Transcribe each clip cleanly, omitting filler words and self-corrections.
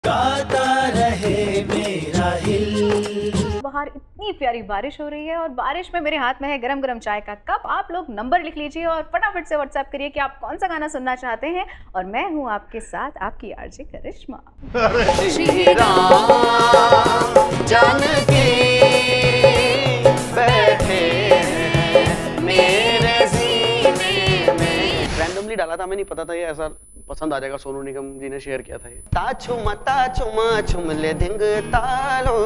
गाता रहे मेरा हिल। बाहर इतनी प्यारी बारिश हो रही है और बारिश में मेरे हाथ में है गरम गरम चाय का कप। आप लोग नंबर लिख लीजिए और फटाफट से व्हाट्सएप करिए कि आप कौन सा गाना सुनना चाहते हैं। और मैं हूँ आपके साथ आपकी आरजे करिश्मा। श्री राम जानकी बैठे मेरे सीने में। रैंडमली डाला था, हमें नहीं पता था ये ऐसा पसंद आ जाएगा। सोनू निगम जी ने शेयर किया था ये। ताछुम ले धिंग तालो।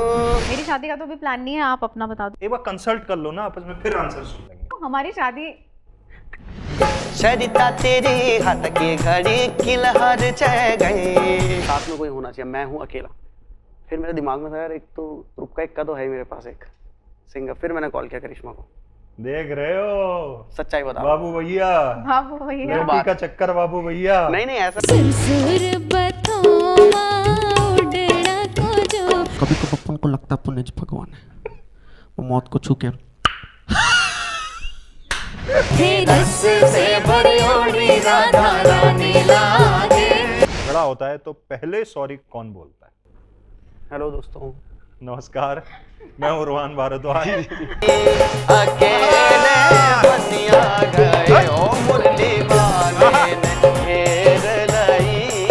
मेरी शादी का तो भी प्लान नहीं है, आप अपना बता दो। एक बार कंसल्ट कर लो ना आपस में, फिर आंसर सुन लेंगे। हमारी शादी सरिता तेरी हाथ की घड़ी किलहर चढ़ गई। साथ में कोई होना चाहिए, मैं हूँ अकेला। फिर मेरे दिमाग में था यार एक तो ग्रुप का एक का तो है मेरे पास एक सिंगर। फिर मैंने कॉल किया करिश्मा को। देख रहे हो सच्चाई बता बाबू भैया, बाबू भैया लड़की का चक्कर बाबू भैया। नहीं ऐसा कभी कभी अपन को लगता है अपन भगवान है, वो मौत को छू के बड़ा होता है तो पहले सॉरी कौन बोलता है? हेलो दोस्तों, नमस्कार, मैं हूँ रोहन भारद्वाज। अकेले बनिया गए ओ मुरली वाले ने घेर लई।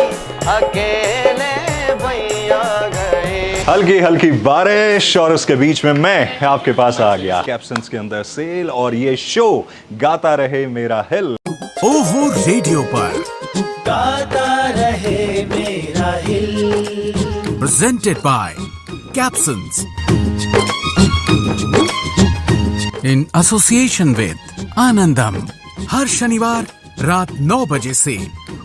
अकेले भैया गए। हल्की हल्की बारिश और उसके बीच में मैं आपके पास आ गया। कैप्शंस के अंदर सेल और ये शो गाता रहे मेरा हिल। ओहो रेडियो पर गाता रहे मेरा हिल। Presented by captions in association with Anandam. हर शनिवार रात 9 बजे से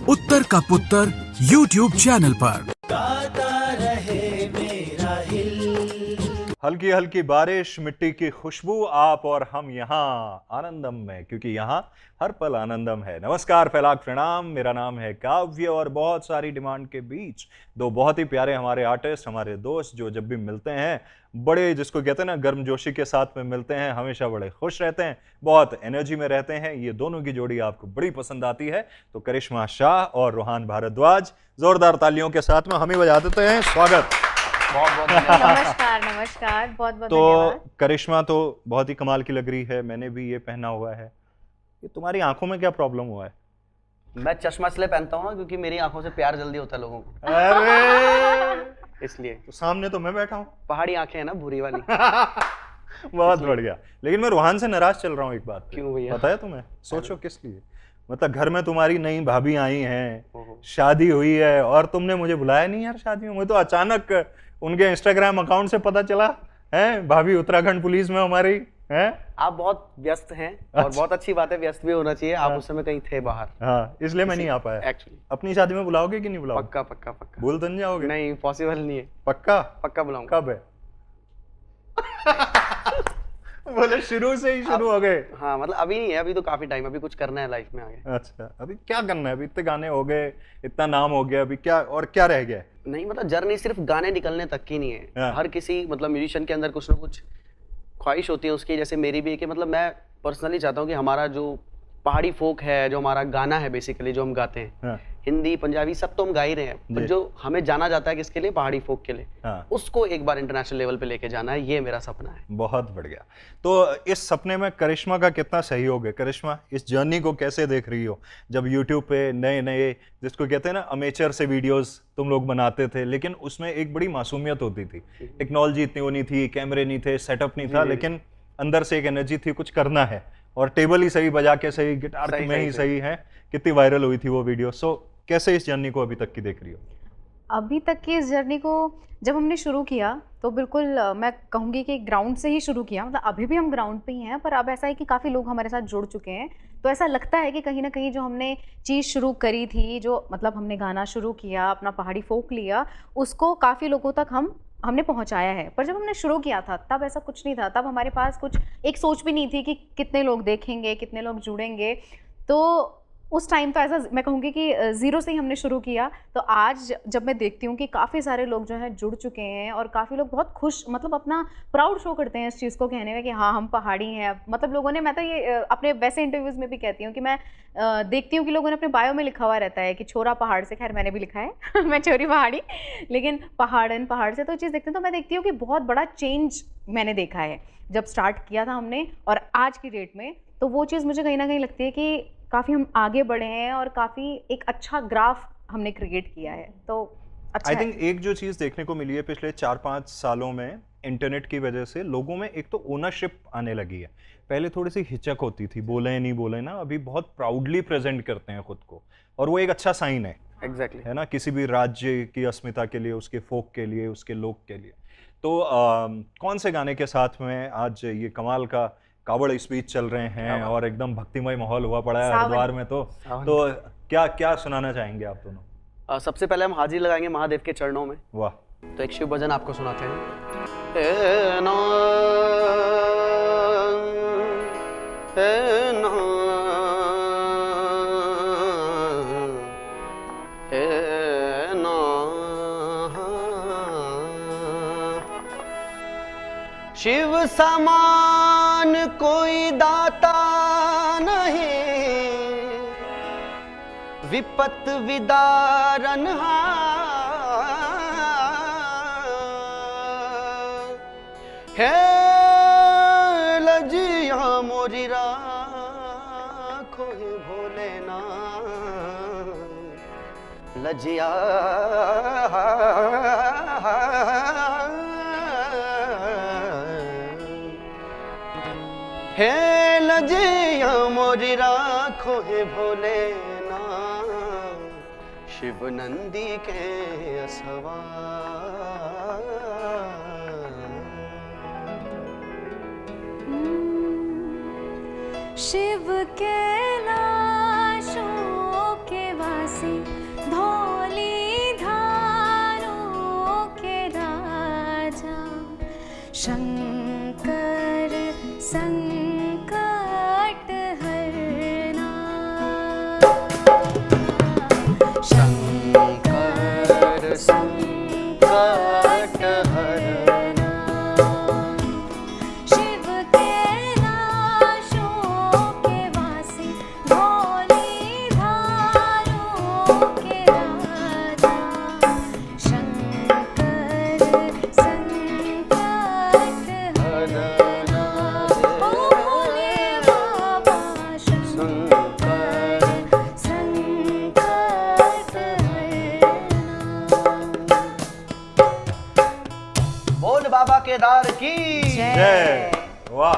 उत्तर का पुत्र YouTube चैनल पर। गाता रहे मेरा हिल। हल्की हल्की बारिश, मिट्टी की खुशबू, आप और हम यहाँ आनंदम में, क्योंकि यहाँ हर पल आनंदम है। नमस्कार, फैलाक प्रणाम, मेरा नाम है काव्य। और बहुत सारी डिमांड के बीच दो बहुत ही प्यारे हमारे आर्टिस्ट, हमारे दोस्त, जो जब भी मिलते हैं बड़े, जिसको कहते हैं ना, गर्मजोशी के साथ में मिलते हैं, हमेशा बड़े खुश रहते हैं, बहुत एनर्जी में रहते हैं। ये दोनों की जोड़ी आपको बड़ी पसंद आती है, तो करिश्मा शाह और रोहन भारद्वाज जोरदार तालियों के साथ में हम ही बजा देते हैं। स्वागत। बहुत नमस्कार नमस्कार, बहुत बहुत तो धन्यवाद। करिश्मा तो बहुत ही कमाल की लग रही है, मैंने भी ये पहना हुआ है। ये तुम्हारी आंखों में क्या प्रॉब्लम हुआ है? मैं चश्मा इसलिए पहनता हूँ ना क्योंकि मेरी आंखों से प्यार जल्दी होता है लोगों को, अरे इसलिए। तो सामने तो मैं बैठा हूँ। पहाड़ी आंखें हैं ना, भूरी वाली। बहुत बढ़िया। लेकिन मैं रोहन से नाराज चल रहा हूँ एक बात पे। क्यों भैया? पता है तुम्हें? सोचो किस लिए। मतलब घर में तुम्हारी नई भाभी आई हैं, ओहो। शादी हुई है और तुमने मुझे बुलाया नहीं यार शादी में। मुझे तो अचानक उनके इंस्टाग्राम अकाउंट से पता चला है भाभी उत्तराखंड पुलिस में हमारी है। आप बहुत व्यस्त हैं और अच्छा। बहुत अच्छी बात है, व्यस्त भी होना चाहिए। आप उस समय कहीं थे बाहर। हाँ, इसलिए मैं नहीं आ पाया। एक्चुअली अपनी शादी में बुलाओगे कि नहीं बुलाओगे? पक्का पक्का पक्का। भूल तो नहीं जाओगे? नहीं, पॉसिबल नहीं है। पक्का? पक्का बुलाऊंगा। कब है? बोले शुरू से ही शुरू हो गए। हाँ, मतलब अभी नहीं है, अभी तो काफी टाइम, अभी कुछ करना है लाइफ में आगे। अच्छा, अभी क्या करना है? अभी इतने गाने हो गए, इतना नाम हो गया, अभी क्या और क्या रह गया? नहीं, मतलब जर्नी सिर्फ गाने निकलने तक की नहीं है। हाँ। हर किसी मतलब म्यूजिशियन के अंदर कुछ ना कुछ ख्वाहिश होती है उसकी। जैसे मेरी भी है कि मतलब मैं पर्सनली चाहता हूँ कि हमारा जो पहाड़ी फोक है, जो हमारा गाना है बेसिकली, जो हम गाते हैं, हाँ, हिंदी पंजाबी सब तो हम गा ही रहे हैं, पर जी। जो हमें जाना जाता है किसके लिए, पहाड़ी फोक के लिए, हाँ। उसको एक बार इंटरनेशनल लेवल पे लेके जाना है, ये मेरा सपना है। बहुत बढ़िया। तो इस सपने में करिश्मा का कितना सहयोग है? करिश्मा, इस जर्नी को कैसे देख रही हो? जब यूट्यूब पे नए नए, जिसको कहते हैं ना, अमेचर से वीडियोस तुम लोग बनाते थे, लेकिन उसमें एक बड़ी मासूमियत होती थी। टेक्नोलॉजी इतनी वो नहीं थी, कैमरे नहीं थे, सेटअप नहीं था, लेकिन अंदर से एक एनर्जी थी, कुछ करना है, और टेबल ही सही बजा के सही, गिटार में ही सही है। कितनी वायरल हुई थी वो वीडियो। सो कैसे इस जर्नी को अभी तक की देख रही हो? अभी तक की इस जर्नी को जब हमने शुरू किया तो बिल्कुल मैं कहूँगी कि ग्राउंड से ही शुरू किया। मतलब अभी भी हम ग्राउंड पे ही हैं, पर अब ऐसा है कि काफ़ी लोग हमारे साथ जुड़ चुके हैं। तो ऐसा लगता है कि कहीं ना कहीं जो हमने चीज़ शुरू करी थी, जो मतलब हमने गाना शुरू किया, अपना पहाड़ी फोक लिया, उसको काफ़ी लोगों तक हमने पहुंचाया है। पर जब हमने शुरू किया था तब ऐसा कुछ नहीं था। तब हमारे पास कुछ एक सोच भी नहीं थी कि कितने लोग देखेंगे, कितने लोग जुड़ेंगे। तो उस टाइम तो ऐसा मैं कहूँगी कि ज़ीरो से ही हमने शुरू किया। तो आज जब मैं देखती हूँ कि काफ़ी सारे लोग जो हैं जुड़ चुके हैं और काफ़ी लोग बहुत खुश, मतलब अपना प्राउड शो करते हैं इस चीज़ को कहने में कि हाँ हम पहाड़ी हैं। मतलब लोगों ने, मैं तो ये अपने वैसे इंटरव्यूज़ में भी कहती हूँ कि मैं देखती हूँ कि लोगों ने अपने बायो में लिखा हुआ रहता है कि छोरा पहाड़ से। खैर मैंने भी लिखा है मैं छोरी पहाड़ी, लेकिन पहाड़ से तो चीज़ देखते हैं तो मैं देखती हूँ कि बहुत बड़ा चेंज मैंने देखा है जब स्टार्ट किया था हमने और आज की डेट में। तो वो चीज़ मुझे कहीं ना कहीं लगती है कि काफ़ी हम आगे बढ़े हैं और काफ़ी एक अच्छा ग्राफ हमने क्रिएट किया है। तो अच्छा आई थिंक एक जो चीज़ देखने को मिली है पिछले 4-5 सालों में इंटरनेट की वजह से, लोगों में एक तो ओनरशिप आने लगी है। पहले थोड़ी सी हिचक होती थी, बोले नहीं बोले ना, अभी बहुत प्राउडली प्रेजेंट करते हैं खुद को, और वो एक अच्छा साइन है। एग्जैक्टली है ना, किसी भी राज्य की अस्मिता के लिए, उसके फोक के लिए, उसके लोक के लिए। तो कौन से गाने के साथ में आज ये कमाल का कावड़ स्पीच चल रहे हैं और एकदम भक्तिमय माहौल हुआ पड़ा है हरिद्वार में, तो क्या क्या सुनाना चाहेंगे आप दोनों? सबसे पहले हम हाजिरी लगाएंगे महादेव के चरणों में। वाह। तो एक शिव भजन आपको सुनाते हैं। ए ना, ए ना, ए ना। शिव समान कोई दाता नहीं, विपत विदारन है लजिया मोरी राखो हे भोलेना, लजिया हे लजिया मोरी राखो हे भोलेना, शिव नंदी के असवा। शिव कैलाशों के वासी, धौली धारों के राजा, शंकर संकट हरना, शंकर संकट हरना, शिव कैलाशों के वासी, धौली धारों के राजा, शंकर संकट हरना, भोले बाबा शंकर संकट हरना। बोल बाबा केदार की जय। वाह,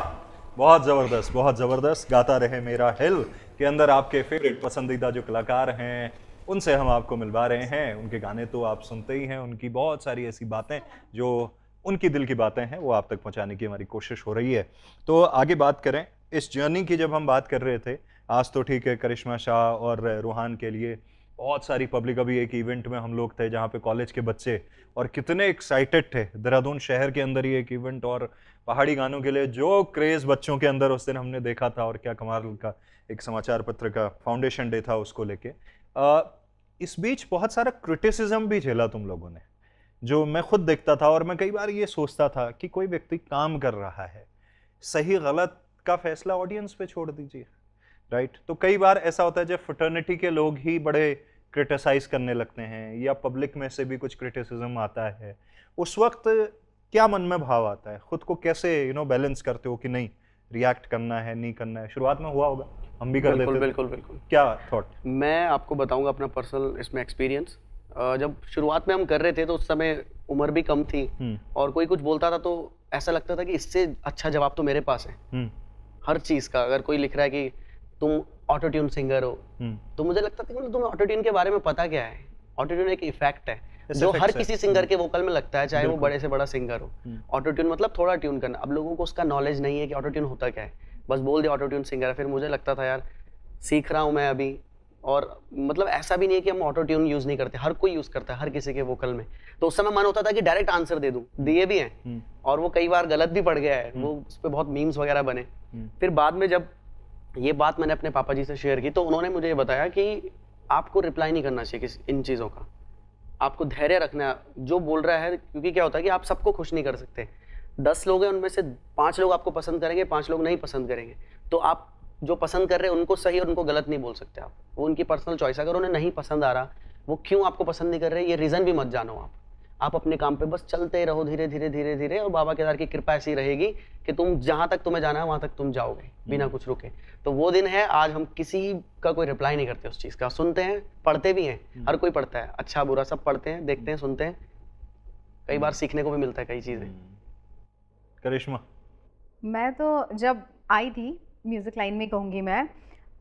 बहुत जबरदस्त, बहुत जबरदस्त। गाता रहे मेरा हिल के अंदर आपके फेवरेट पसंदीदा जो कलाकार हैं उनसे हम आपको मिलवा रहे हैं। उनके गाने तो आप सुनते ही हैं, उनकी बहुत सारी ऐसी बातें जो उनकी दिल की बातें हैं वो आप तक पहुंचाने की हमारी कोशिश हो रही है। तो आगे बात करें इस जर्नी की। जब हम बात कर रहे थे, आज तो ठीक है करिश्मा शाह और रूहान के लिए बहुत सारी पब्लिक, अभी एक इवेंट में हम लोग थे जहाँ पे कॉलेज के बच्चे और कितने एक्साइटेड थे। देहरादून शहर के अंदर ही एक इवेंट और पहाड़ी गानों के लिए जो क्रेज़ बच्चों के अंदर उस दिन हमने देखा था, और क्या कमाल का एक समाचार पत्र का फाउंडेशन डे था उसको लेके। इस बीच बहुत सारा क्रिटिसिज्म भी झेला तुम लोगों ने, जो मैं खुद देखता था और मैं कई बार ये सोचता था कि कोई व्यक्ति काम कर रहा है, सही गलत का फैसला ऑडियंस पे छोड़ दीजिए, राइट। तो कई बार ऐसा होता है जब फ्रेटर्निटी के लोग ही बड़े क्रिटिसाइज करने लगते हैं या पब्लिक में से भी कुछ क्रिटिसिज्म आता है, उस वक्त क्या मन में भाव आता है? खुद को कैसे बैलेंस करते हो कि नहीं रिएक्ट करना है, नहीं करना है? शुरुआत में हुआ होगा, हम भी कर देते थे। बिल्कुल बिल्कुल। क्या थॉट? मैं आपको बताऊंगा अपना पर्सनल इसमें एक्सपीरियंस। जब शुरुआत में हम कर रहे थे तो उस समय उम्र भी कम थी और कोई कुछ बोलता था तो ऐसा लगता था कि इससे अच्छा जवाब तो मेरे पास है हर चीज़ का। अगर कोई लिख रहा है कि तुम ऑटो ट्यून सिंगर हो, तो मुझे लगता था कि तुम्हें ऑटो ट्यून के बारे में पता क्या है? ऑटो ट्यून एक इफेक्ट है जो हर किसी सिंगर के वोकल में लगता है, चाहे वो बड़े से बड़ा सिंगर हो। ऑटो ट्यून मतलब थोड़ा ट्यून करना। अब लोगों को उसका नॉलेज नहीं है कि ऑटो ट्यून होता क्या है, बस बोल दिया ऑटो ट्यून सिंगर है। फिर मुझे लगता था यार सीख रहा हूँ मैं अभी, और मतलब ऐसा भी नहीं है कि हम ऑटो ट्यून यूज नहीं करते, हर कोई यूज करता है हर किसी के वोकल में। तो उस समय मन होता था कि डायरेक्ट आंसर दे दूं, दिए भी हैं और वो कई बार गलत भी पड़ गया है, वो उस पर बहुत मीम्स वगैरह बने। फिर बाद में जब ये बात मैंने अपने पापा जी से शेयर की, तो उन्होंने मुझे ये बताया कि आपको रिप्लाई नहीं करना चाहिए इन चीज़ों का, आपको धैर्य रखना है जो बोल रहा है, क्योंकि क्या होता है कि आप सबको खुश नहीं कर सकते। 10 लोग हैं, उनमें से 5 लोग आपको पसंद करेंगे, 5 लोग नहीं पसंद करेंगे, तो आप जो पसंद कर रहे हैं उनको सही और उनको गलत नहीं बोल सकते आप, वो उनकी पर्सनल चॉइस। अगर उन्हें नहीं पसंद आ रहा, वो क्यों आपको पसंद नहीं कर रहे, ये रीज़न भी मत जानो आप अपने काम पे बस चलते रहो धीरे धीरे धीरे धीरे, और बाबा केदार की कृपा ऐसी रहेगी कि तुम जहाँ तक तुम्हें जाना है वहाँ तक तुम जाओगे बिना कुछ रुके। तो वो दिन है, आज हम किसी का कोई रिप्लाई नहीं करते उस चीज़ का, सुनते हैं, पढ़ते भी हैं, हर कोई पढ़ता है, अच्छा बुरा सब पढ़ते हैं, देखते हैं, सुनते हैं, कई बार सीखने को भी मिलता है कई चीज़ें। करिश्मा? मैं तो जब आई थी म्यूज़िक लाइन में कहूँगी मैं,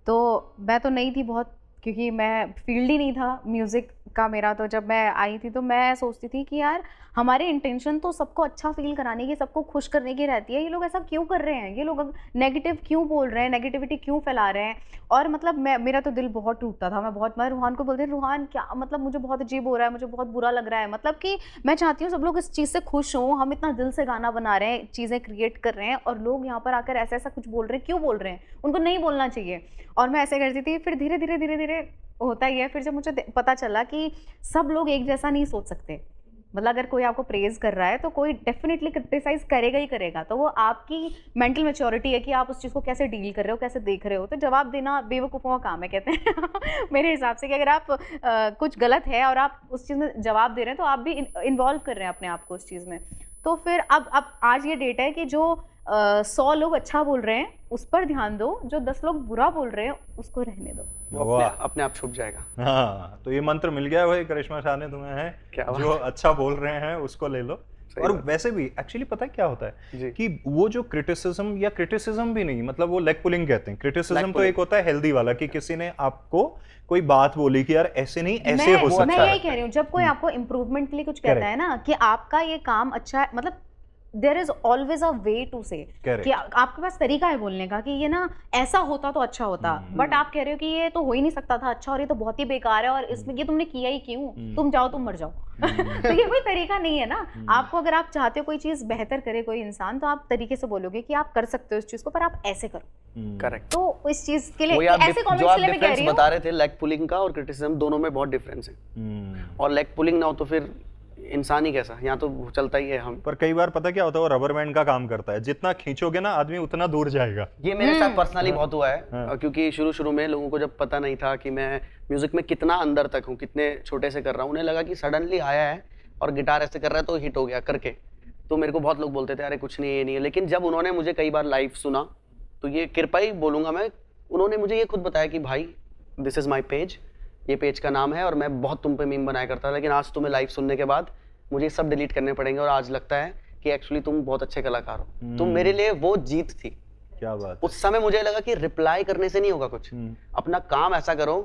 तो मैं तो नई थी बहुत, क्योंकि मैं फील्ड ही नहीं था म्यूज़िक का मेरा। तो जब मैं आई थी तो मैं सोचती थी कि यार हमारे इंटेंशन तो सबको अच्छा फील कराने की, सबको खुश करने की रहती है, ये लोग ऐसा क्यों कर रहे हैं, ये लोग नेगेटिव क्यों बोल रहे हैं, नेगेटिविटी क्यों फैला रहे हैं। और मतलब मेरा तो दिल बहुत टूटता था, मैं रूहान को बोलती थी, रूहान क्या मतलब मुझे बहुत अजीब हो रहा है, मुझे बहुत बुरा लग रहा है, मतलब कि मैं चाहती हूँ सब लोग इस चीज़ से खुश हों, हम इतना दिल से गाना बना रहे हैं, चीज़ें क्रिएट कर रहे हैं, और लोग यहाँ पर आकर ऐसा ऐसा कुछ बोल रहे हैं, क्यों बोल रहे हैं, उनको नहीं बोलना चाहिए। और मैं ऐसे करती थी, फिर धीरे धीरे धीरे धीरे होता ही है, फिर जब मुझे पता चला कि सब लोग एक जैसा नहीं सोच सकते, मतलब अगर कोई आपको प्रेज कर रहा है तो कोई डेफिनेटली क्रिटिसाइज करेगा ही करेगा, तो वो आपकी मेंटल मैच्योरिटी है कि आप उस चीज़ को कैसे डील कर रहे हो, कैसे देख रहे हो। तो जवाब देना बेवकूफ़ों का काम है, कहते हैं मेरे हिसाब से, कि अगर आप कुछ गलत है और आप उस चीज़ में जवाब दे रहे हैं तो आप भी इन्वॉल्व कर रहे हैं अपने आप को उस चीज़ में। तो फिर अब आज ये डेट है कि जो 100 लोग अच्छा बोल रहे हैं उस पर ध्यान दो, जो 10 लोग बुरा बोल रहे हैं उसको रहने दो, वो अपने आप छुप जाएगा। हाँ, तो ये मंत्र मिल गया भाई करिश्मा शाह ने तुम्हें, है क्या बात जो अच्छा बोल रहे हैं उसको ले लो। और वैसे भी एक्चुअली पता है क्या होता है कि वो जो क्रिटिसिज्म, या क्रिटिसिज्म भी नहीं, मतलब वो लेग पुलिंग कहते हैं। क्रिटिसिज्म तो एक होता है हेल्दी वाला, कि किसी ने आपको कोई बात बोली कि यार ऐसे नहीं ऐसे हो सकता है। मैं यही कह रही हूँ, जब कोई आपको इम्प्रूवमेंट के लिए कुछ कहता है ना कि आपका ये काम अच्छा है, मतलब there is always a way to say, कि आपके पास तरीका है बोलने का कि ये ना ऐसा होता तो अच्छा होता, बट आप कह रहे हो कि ये तो हो ही नहीं सकता था अच्छा, और ये तो बहुत ही बेकार है, और इसमें ये तुमने किया ही क्यों, तुम जाओ तुम मर जाओ तो ये कोई तरीका नहीं है ना। आपको अगर आप चाहते हो कोई चीज बेहतर करे कोई इंसान, तो आप तरीके से बोलोगे कि आप कर सकते हो इस चीज को, पर आप ऐसे करो। करेक्ट। तो इस चीज के लिए वो आप ऐसे जो कमेंट्स आप के लिए मैं कह डिफरेंस रही हूँ, बता रहे थे लेग पुलिंग का और क्रिटिसिज्म, दोनों में बहुत डिफरेंस है। और लेग पुलिंग ना हो तो फिर इंसान ही कैसा, यहाँ तो चलता ही है हम। पर कई बार पता क्या होता है, वो रबर बैंड का काम करता है, जितना खींचोगे ना आदमी उतना दूर जाएगा। ये मेरे साथ पर्सनली बहुत हुआ है, क्योंकि शुरू में लोगों को जब पता नहीं था कि मैं म्यूजिक में कितना अंदर तक हूँ, कितने छोटे से कर रहा हूँ, उन्हें लगा कि सडनली आया है और गिटार ऐसे कर रहा है तो हिट हो गया करके। तो मेरे को बहुत लोग बोलते थे अरे कुछ नहीं, ये नहीं है। लेकिन जब उन्होंने मुझे कई बार लाइव सुना, तो ये कृपा ही बोलूँगा मैं, उन्होंने मुझे ये खुद बताया कि भाई दिस इज़ माई पेज, ये पेज का नाम है, और मैं बहुत तुम पे मीम बनाया करता था, लेकिन आज तुम्हें लाइव सुनने के बाद मुझे सब डिलीट करने पड़ेंगे, और आज लगता है कि एक्चुअली तुम बहुत अच्छे कलाकार हो। तो मेरे लिए वो जीत थी। क्या बात। उस समय मुझे लगा कि रिप्लाई करने से नहीं होगा कुछ, अपना काम ऐसा करो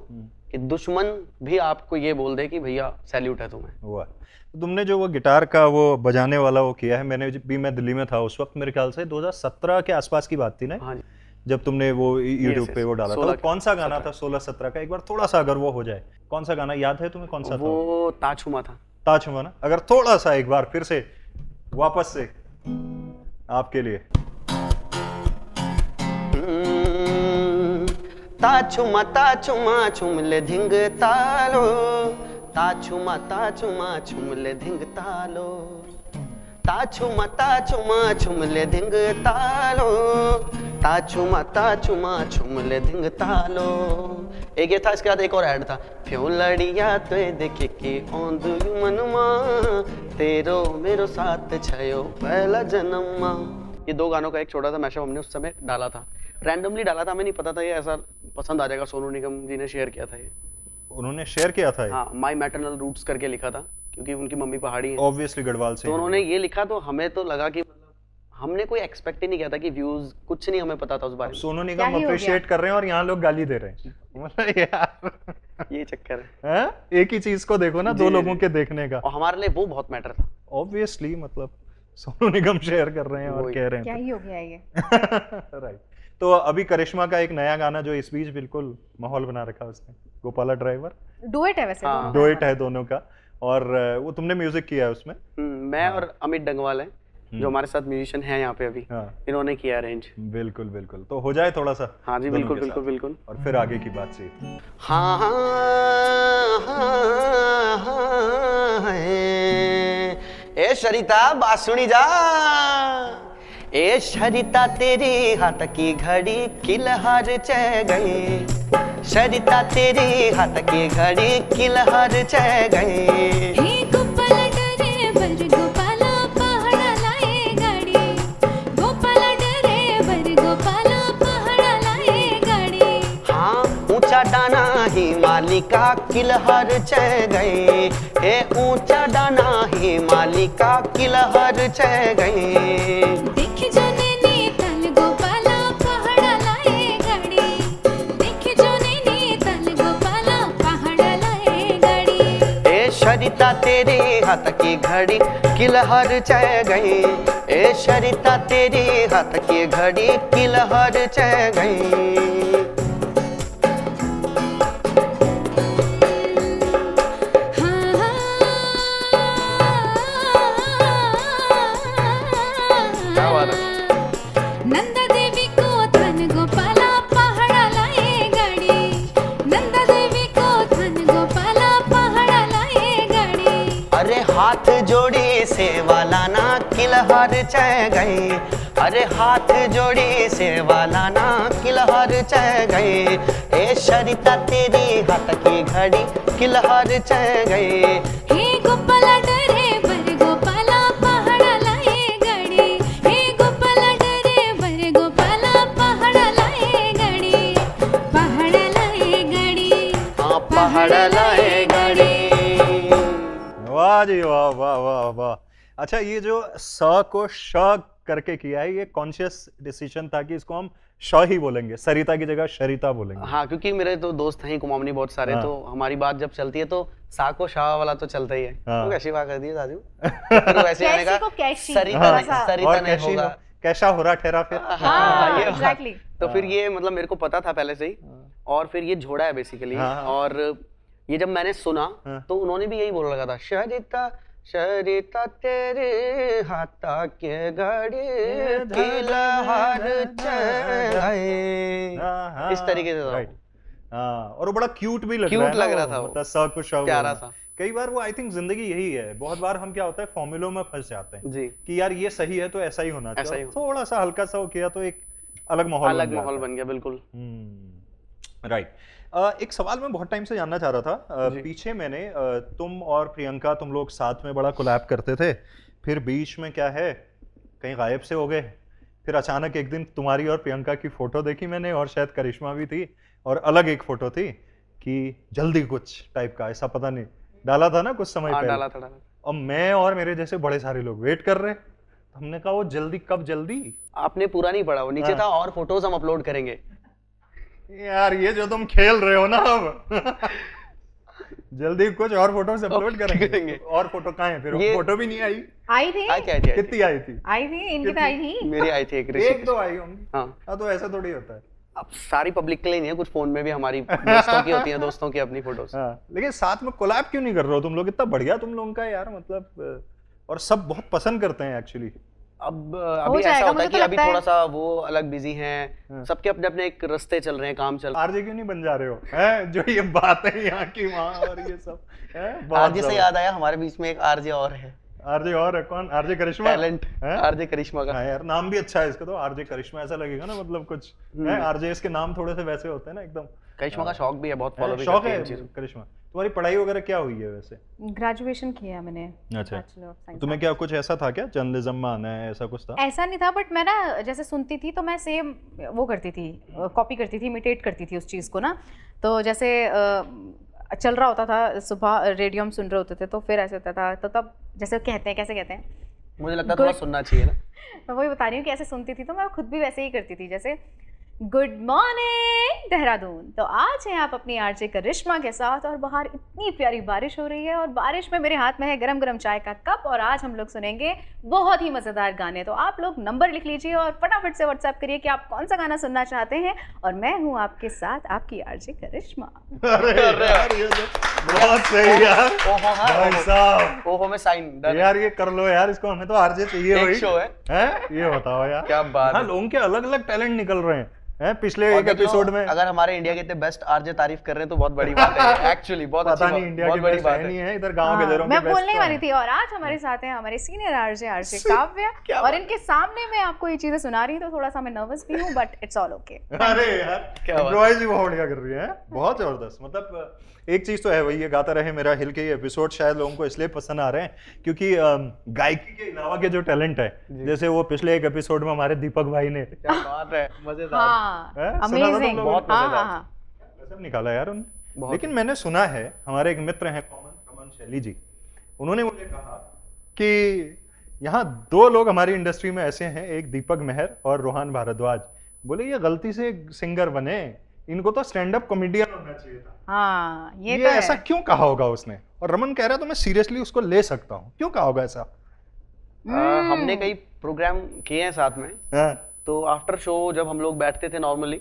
कि दुश्मन भी आपको ये बोल दे कि भैया सैल्यूट है तुम्हें। वाह। तो तुमने जो वो गिटार का वो बजाने वाला वो किया है, मैं दिल्ली में था उस वक्त, मेरे ख्याल से 2017 के आसपास की बात थी ना। हाँ जी। जब तुमने वो YouTube पे वो डाला था, तो कौन सा गाना था 16-17 का, एक बार थोड़ा सा अगर वो हो जाए, कौन सा गाना याद है तुम्हें, कौन सा था? वो ताछुमा था। ताछुमा ना, अगर थोड़ा सा एक बार फिर से वापस से आपके लिए। ताछुमा ताछुमा छुमले धिंग तालो, ताछुमा ताछुमा छुमले धिंग तालो, ताछुमा ताछुमा छुमले धिंग तालो, ताछुमा ताछुमा छुमले धिंग तालो। एक ये था, इसके बाद एक और ऐड था, फ्यों लड़िया तो देखे के औंधु मनमा, तेरो मेरो साथ छयो पहला जन्मा। ये 2 गानों का एक छोटा सा मैशअप हमने उस समय डाला था, रैंडमली डाला था, हमें नहीं पता था ये ऐसा पसंद आ जाएगा। सोनू निगम जी ने शेयर किया था ये। उन्होंने शेयर किया था ये? हाँ, माई मैटरनल रूट्स करके लिखा था, क्योंकि उनकी मम्मी पहाड़ी है, ऑब्वियसली गढ़वाल से। तो उन्होंने ये लिखा, तो हमें तो लगा कि हमने कोई एक्सपेक्ट ही नहीं किया था कि व्यूज, कुछ नहीं हमें पता था उस बारे में। सोनू निगम अप्रिशिएट कर रहे हैं और यहाँ लोग गाली दे रहे हैं, मतलब यार ये चक्कर है। एक ही चीज को देखो ना, 2 लोगों के देखने का, और हमारे लिए वो बहुत मैटर था। ऑब्वियसली, मतलब सोनू निगम शेयर कर रहे हैं और कह रहे हैं, क्या ही हो गया ये राइट। तो अभी करिश्मा का एक नया गाना जो इस बीच बिल्कुल माहौल बना रखा है उसने, गोपाला ड्राइवर, डुएट है वैसे, हाँ, डुएट है दोनों का, और वो तुमने म्यूजिक किया है उसमें। मैं और अमित डंगवाल है, जो हमारे साथ म्यूजिशियन हैं यहाँ पे अभी, हाँ। इन्होंने किया अरेंज। बिल्कुल बिल्कुल, तो हो जाए थोड़ा सा। हाँ जी, दोनों बिल्कुल के बिल्कुल साथ। बिल्कुल। और फिर आगे की बात से। हाँ हाँ हाँ हाँ ए सरिता बात सुनी जा, ए सरिता तेरी हाथ की घड़ी किलहर चह गई, सरिता तेरी हाथ की घड़ी किलहर चह गई। हे गोपाल ड्राइवर गोपाला पहाड़ा लाए गाड़ी, गोपाल ड्राइवर गोपाला पहाड़ा लाए गाड़ी। हाँ ऊंचा डाना हिमालिका किलहर चह गई, हे ऊंचा डाना हिमालिका किलहर चह गई। देख जो नैनीताल गोपाला पहाड़ा लाए गाड़ी, देख जो नैनीताल गोपाला पहाड़ा लाए गाड़ी। ए सरिता तेरी हाथ की घड़ी किलहर चह गई, ए सरिता तेरी हाथ की घड़ी किलहर चह गई। क्या बात है। नंदा देवी को धन गोपाला पहाड़ा लाए गाड़ी, नंदा देवी को धन गोपाला पहाड़ा लाए गाड़ी। अरे हाथ जोड़ी सेवा लाना किलहर चह गई, अरे हाथ जोड़ी सेवा लाना किलहर चह गई। ए सरिता तेरी हाथ की घड़ी किलहर चह गई। हे गोपाला ड्राइवर गोपाला पहाड़ा लाए गाड़ी, हे गोपाला ड्राइवर गोपाला पहाड़ा लाए गाड़ी, पहाड़ा लाए गाड़ी, हाँ पहाड़ लाए गाड़ी। वाह जी वाह वाह वाह वाह। अच्छा, ये जो स को श करके किया है, ये कॉन्शियस डिसीजन था कि इसको हम श ही बोलेंगे, सरिता की जगह शरिता बोलेंगे? हाँ, क्योंकि मेरे तो दोस्त हैं कुमाऊनी बहुत सारे, हाँ। तो हमारी बात जब चलती है तो सा को शाह वाला तो चलता ही है। हाँ। तो कैसी बात कर दी दादू? फिर वैसे आने कैसी का को कैसी, सरिता थोड़ा नहीं, सा। सरिता और नहीं कैसी होगा। कैसा हो रहा ठहरा फिर? हाँ, ये बात। exactly। तो फिर ये मतलब मेरे को पता था पहले से ही, और फिर ये जोड़ा है बेसिकली। हाँ। और ये जब मैंने सुना हाँ। तो उन्होंने भी यही बोल लगा था, सरिता सरिता तेरे हाथा के घड़ी किलहर चह गई। हाँ, हाँ, इस तरीके से था right। हाँ, और वो बड़ा क्यूट भी लग Cute रहा है ना, लग रहा था वो। मतलब स को श प्यारा बोलना। सा। कई बार वो आई थिंक जिंदगी यही है, बहुत बार हम क्या होता है फॉर्मूलों में फंस जाते हैं जी, कि यार ये सही है तो ऐसा ही होना ऐसा चाहिए, ही और थोड़ा सा हल्का सा वो किया तो एक अलग माहौल अलग बन जाता माहौल है। बन गया बिल्कुल। राइट। एक सवाल मैं बहुत टाइम से जानना चाह रहा था। जी। पीछे मैंने तुम और प्रियंका, तुम लोग साथ में बड़ा कोलैब करते थे, फिर बीच में क्या है कहीं गायब से हो गए, फिर अचानक एक दिन तुम्हारी और प्रियंका की फोटो देखी मैंने, और शायद करिश्मा भी थी, और अलग एक फोटो थी कि जल्दी कुछ टाइप का, ऐसा पता नहीं डाला था ना कुछ समय हाँ, पहले। डाला था, डाला। और मैं और मेरे जैसे बड़े सारे लोग वेट कर रहे, तो हमने कहा वो जल्दी कब जल्दी? आपने पूरा नहीं पढ़ा, वो नीचे हाँ। था और फोटोज हम अपलोड करेंगे। यार ये जो तुम खेल रहे हो ना अब जल्दी कुछ और फोटोज अपलोड करेंगे। करेंगे। और फोटो कहाँ है फिर? ये- फोटो भी नहीं आई। आई थी, आई थी, कितनी आई थी? आई थी, इनकी तो आई थी। मेरी आई थी एक एक ऋषिकेश। दो आई होंगी। हाँ, हाँ, तो ऐसा थोड़ी होता है। अब सारी पब्लिक के लिए नहीं है, कुछ फोन में भी हमारी दोस्तों की होती है, दोस्तों की अपनी फोटोज। हाँ, लेकिन साथ में कोलैब क्यों नहीं कर रहे हो तुम लोग? इतना बढ़िया तुम लोगों का यार, मतलब और सब बहुत पसंद करते हैं एक्चुअली। अब अभी जाएगा, ऐसा होता मुझे है तो कि अभी लगता है। थोड़ा सा वो अलग बिजी हैं, हाँ। सबके अपने अपने एक रास्ते चल रहे हैं, काम चल रहा आरजे क्यों नहीं बन जा रहे हो? हैं जो ये बात है यहाँ की वहाँ और ये सब है। है। आरजे से याद आया, हमारे बीच में एक आरजे और है, आरजे और है, कौन? आरजे करिश्मा? टैलेंट, हैं? आरजे करिश्मा का। हाँ यार, नाम भी अच्छा है इसका, तो आरजे करिश्मा ऐसा लगेगा ना, मतलब कुछ है। आरजे इसके नाम थोड़े से वैसे होते हैं ना एकदम। करिश्मा का शौक भी है, बहुत फॉलो भी शौक करती है है इन चीजों। करिश्मा। तुम्हारी पढ़ाई वगैरह क्या हुई है वैसे? ग्रेजुएशन किया मैंने, अच्छा, बैचलर ऑफ साइंस। तुम्हें क्या कुछ ऐसा था क्या, जर्नलिज्म में आना है, ऐसा कुछ था? ऐसा नहीं था, बट मैं ना जैसे सुनती थी तो मैं सेम वो करती थी, कॉपी करती थी, इमिटेट करती थी उस चीज़ को ना। तो जैसे चल रहा होता था, सुबह रेडियो हम सुन रहे होते थे, तो फिर ऐसे होता था, तो तब जैसे कहते हैं, कैसे कहते हैं, मुझे लगता है थोड़ा Good. सुनना चाहिए ना। मैं वही बता रही हूँ कि ऐसे सुनती थी तो मैं खुद भी वैसे ही करती थी। जैसे गुड मॉर्निंग देहरादून। तो आज हैं आप अपनी आरजे करिश्मा के साथ और बाहर इतनी प्यारी बारिश हो रही है और बारिश में मेरे हाथ में है गरम गरम चाय का कप और आज हम लोग सुनेंगे बहुत ही मज़ेदार गाने। तो आप लोग नंबर लिख लीजिए और फटाफट से व्हाट्सएप करिए कि आप कौन सा गाना सुनना चाहते हैं और मैं हूँ आपके साथ आपकी आरजे करिश्मा। अरे यार ये तो बहुत सही यार। ओहो भाई साहब ओहो में साइन यार ये कर लो यार इसको, हमें तो आरजे चाहिए एक भाई। शो है हैं ये बताओ यार क्या बात हाँ है। लोगों के अलग अलग टैलेंट निकल रहे हैं पिछले और एक देखो, एपिसोड में। अगर हमारे इंडिया के इतने बेस्ट आरजे तारीफ कर रहे हैं तो बहुत बड़ी बात है एक्चुअली। बहुत पता अच्छी नहीं बात, इंडिया बहुत के बड़ी बेस्ट बात है नहीं है। है, इधर गांव के दरों मैं के बेस्ट बोलने तो वाली हैं। थी और आज हमारे साथ हैं हमारे सीनियर आरजे आरजे काव्य क्या और इनके सामने मैं आपको ये चीजें सुना रही हूँ तो थोड़ा सा मैं नर्वस भी हूँ बट इट्स ऑल ओके। अरे यार क्या बात। इम्प्रोवाइज भी बहुत बढ़िया कर रही है, बहुत जबरदस्त। मतलब एक चीज तो है वही, ये गाता रहे मेरा हिल के ये एपिसोड शायद लोगों को इसलिए पसंद आ रहे हैं क्योंकि गायकी के अलावा के जो टैलेंट है, जैसे वो पिछले एक एपिसोड में हमारे दीपक भाई ने क्या बात है, मजेदार। हाँ हैं? सुना था तुम अमेजिंग, लोगों बहुत ने? हाँ मजेदार। हाँ हाँ सब निकाला यार उन्होंने। बहुत। लेकिन मैंने सुना है हमारे एक मित्र हैं कमन शैली जी, उन्होंने मुझे कहा कि यहाँ दो लोग हमारी इंडस्ट्री में ऐसे हैं, एक दीपक मेहर और रोहन भारद्वाज। बोले ये गलती से सिंगर बने, इनको तो स्टैंड अप कॉमेडियन होना चाहिए था। हाँ ये ये तो ऐसा है। क्यों कहा होगा उसने? और रमन कह रहा है तो मैं सीरियसली उसको ले सकता हूँ, क्यों कहा होगा ऐसा? हमने कई प्रोग्राम किए हैं साथ में, हाँ, तो आफ्टर शो जब हम लोग बैठते थे नॉर्मली,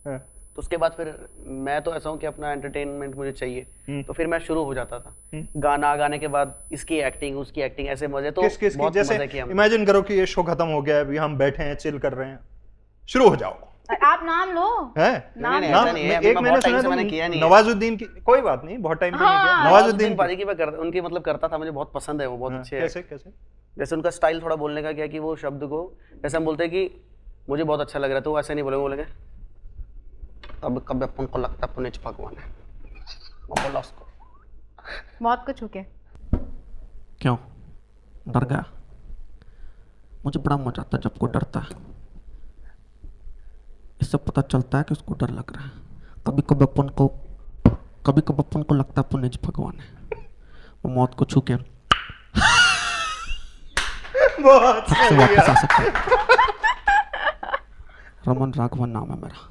हाँ, तो उसके बाद फिर मैं तो ऐसा हूँ कि अपना एंटरटेनमेंट मुझे चाहिए, तो फिर मैं शुरू हो जाता था। गाना गाने के बाद इसकी एक्टिंग उसकी एक्टिंग ऐसे मजे, तो किस किस की? बहुत जैसे मजे किए हमने। इमेजिन करो कि ये शो खत्म हो गया है, अभी हम बैठे हैं चिल कर रहे हैं, शुरू हो जाओ। आप नाम लो। हैं? नहीं, नहीं, नाम ऐसा नहीं है, एक मैं मैंने बहुत टाइम सुना से था मैंने किया नहीं है। नवाजुद्दीन की, कोई बात नहीं, बहुत टाइम से नहीं किया। हाँ, नवाजुद्दीन पाजी की मैं उनकी मतलब करता था, मुझे बहुत पसंद है, वो बहुत अच्छे हैं। कैसे कैसे? जैसे उनका स्टाइल थोड़ा बोलने का क्या है कि वो शब्द को जैसे हम बोलते हैं कि मुझे बहुत अच्छा लग रहा है, तो वो ऐसे नहीं बोलेंगे अब कब अपन को लगता है पुनिच भगवान है, मैं बोला उसको। मौत को छूके। क्यों डर गया? मुझे बड़ा मजा आता है जब कोई डरता है, इससे पता चलता है कि उसको डर लग रहा है। कभी कभी अपन को लगता है अपन निज भगवान है, वो मौत को छू के बहुत से सही वापस यार। आ सकता है। रमन राघवन नाम है मेरा।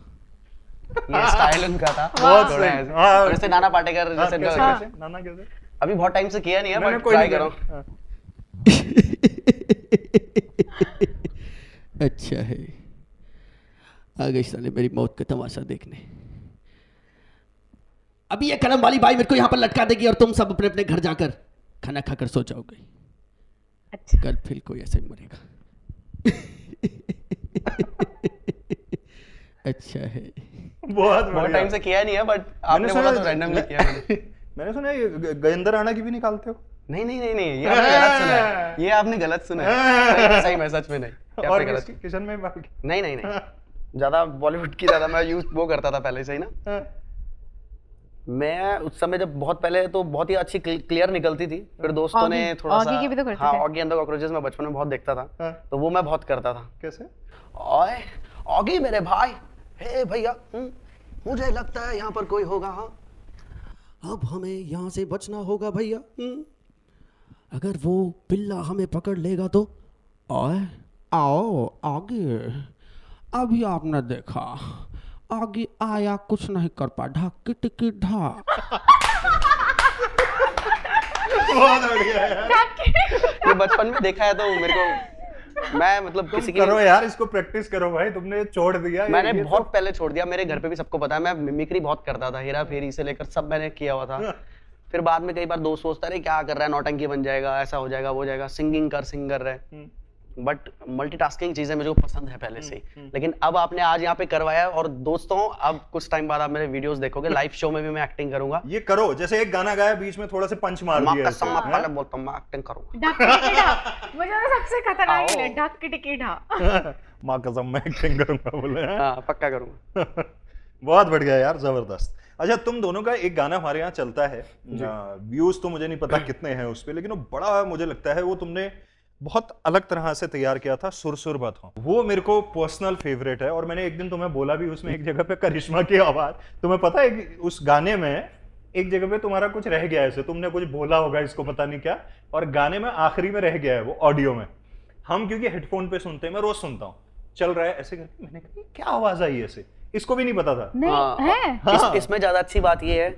ये स्टाइल उनका था बहुत थोड़ा सही। ऐसे। हाँ। वैसे नाना पाटेकर हाँ, जैसे कैसे इनका- कैसे? नाना कैसे? अभी बहुत टाइम से किया नहीं है, मैंने बट कोई ट्राई नहीं करो। किया। हाँ। अच्छा है, आ गई साले मेरी मौत का तमाशा देखने। अभी ये करम वाली बाई मेरे को यहाँ पर लटका देगी और तुम सब अपने अपने घर जाकर खाना खाकर सो जाओगे। अच्छा कल फिर कोई ऐसे ही मरेगा। अच्छा है। बहुत बहुत बढ़िया। टाइम से किया नहीं है, बट आपने बोला तो रैंडमली किया मैंने। मैंने सुना ये गजेंद्र राणा की भी निकालते हो। नहीं नहीं नहीं नहीं, ये आपने गलत सुना है, ये आपने गलत सुना है। सही में, सही में, सच में नहीं, ये और आपने गलत। किशन में बाल की। नहीं नहीं नहीं, ज्यादा बॉलीवुड की ज्यादा मैं यूज वो करता था पहले से ही ना। हाँ। मैं उस समय जब बहुत पहले तो बहुत ही अच्छी क्लियर निकलती थी, फिर दोस्तों ने ऑगी- थोड़ा ऑगी सा की भी तो करते हाँ थे। ऑगी एंड द कॉकरोचेस मैं बचपन में बहुत देखता था, हाँ। तो वो मैं बहुत करता था। कैसे? ओए ऑगी मेरे भाई, हे भैया, मुझे लगता है यहाँ पर कोई होगा। हाँ अब हमें यहाँ से बचना होगा भैया। अगर वो बिल्ला हमें पकड़ लेगा तो ओए आओ आगे। अभी आपने देखा आगे आया कुछ नहीं कर पा, ढाक टिकी ढा। बहुत बढ़िया यार। ये बचपन में देखा है, तो मेरे को मैं मतलब तुम किसी की करो यार, इसको प्रैक्टिस करो भाई, तुमने छोड़ दिया। मैंने ये बहुत पहले छोड़ दिया, मेरे घर पे भी सबको पता है, मैं मिमिक्री बहुत करता था, हेरा फेरी से लेकर सब मैंने किया हुआ था। फिर बाद में कई बार दोस्त सोचता रहे क्या कर रहा है, नौटंकी बन जाएगा, ऐसा हो जाएगा, वो हो जाएगा, सिंगिंग कर सिंगर रहे। बट मल्टीटास्किंग चीजें मुझे पसंद है पहले से ही। लेकिन अब आपने आज यहाँ पे करवाया, और दोस्तों अब कुछ टाइम बाद आप मेरे वीडियोस देखोगे, लाइव शो में भी मैं एक्टिंग करूंगा। ये करो, जैसे एक गाना गाया बीच में थोड़ा से पंच मार माँ दिया का ऐसे, सम्मा हैं? पहले बोलता हूँ, मैं एक्टिंग करूंगा। ढक टिकी ढा मुझे तो सबसे खतरनाक आओ। है ढक टिकी ढा। माँ कसम मैं एक्टिंग करूंगा बोले हैं? हाँ पक्का करूंगा। बहुत बढ़िया यार, जबरदस्त। अच्छा, तुम दोनों का एक गाना हमारे यहाँ चलता है, व्यूज तो मुझे नहीं पता कितने हैं उस पे, लेकिन वो बड़ा मुझे लगता है वो तुमने बहुत अलग तरह से तैयार किया था, सुर सुर बताओ। वो मेरे को पर्सनल फेवरेट है, और मैंने एक दिन तुम्हें बोला भी उसमें एक जगह पे करिश्मा की आवाज। तुम्हें पता है कि उस गाने में एक जगह पे तुम्हारा कुछ रह गया है, ऐसे तुमने कुछ बोला होगा इसको पता नहीं क्या, और गाने में आखिरी में रह गया है वो ऑडियो में। हम क्योंकि हेडफोन पे सुनते हैं, मैं रोज सुनता हूँ, चल रहा है ऐसे करके, मैंने कहा क्या आवाज आई ऐसे, इसको भी नहीं पता था। नहीं है हाँ, इसमें ज्यादा अच्छी बात ये है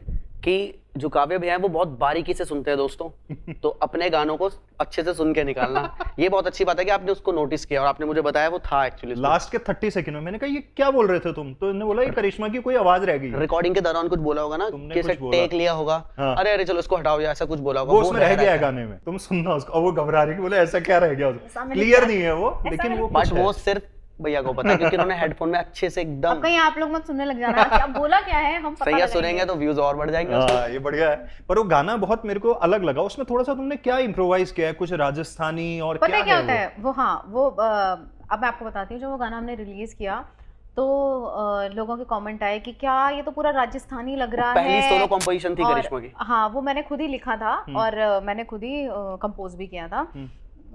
कि जो काव्य भैया है वो बहुत बारीकी से सुनते हैं दोस्तों, तो अपने गानों को अच्छे से सुन के निकालना, ये बहुत अच्छी बात है कि आपने उसको नोटिस किया और आपने मुझे बताया वो था एक्चुअली। लास्ट के 30 सेकंड में मैंने कहा ये क्या बोल रहे थे तुम, तो इन्होंने बोला ये करिश्मा की कोई आवाज रह गई। रिकॉर्डिंग के दौरान कुछ बोला होगा ना, तुमने कैसे कुछ बोला। टेक लिया होगा, हाँ। अरे अरे चलो इसको हटाओ या ऐसा कुछ बोला होगा, वो उसमें रह गया है रहता गाने में, तुम सुनना उसको। और वो घबरा रही, बोले ऐसा क्या रह गया उसमें, क्लियर नहीं है वो, लेकिन वो बट कुछ है। वो सिर्फ भैया को पता है क्योंकि उन्होंने हेडफोन में अच्छे से अब एकदम कहीं आप लोग मत सुनने लग जाना क्या बोला क्या है, हम पता सही लगाएंगे। सुनेंगे तो व्यूज और बढ़ जाएंगे। हाँ, ये बढ़िया है। पर वो गाना बहुत मेरे को अलग लगा, उसमें थोड़ा सा तुमने क्या इम्प्रोवाइज किया है, कुछ राजस्थानी और पता है क्या होता वो? है वो, हाँ वो अब मैं आपको बताती हूँ, जो वो गाना हमने रिलीज किया तो लोगों के कमेंट आए कि क्या ये तो पूरा राजस्थानी लग रहा पहली है। सोलो कंपोजिशन थी और- करिश्मा की। हाँ, वो मैंने खुद ही लिखा था और मैंने खुद ही कंपोज भी किया था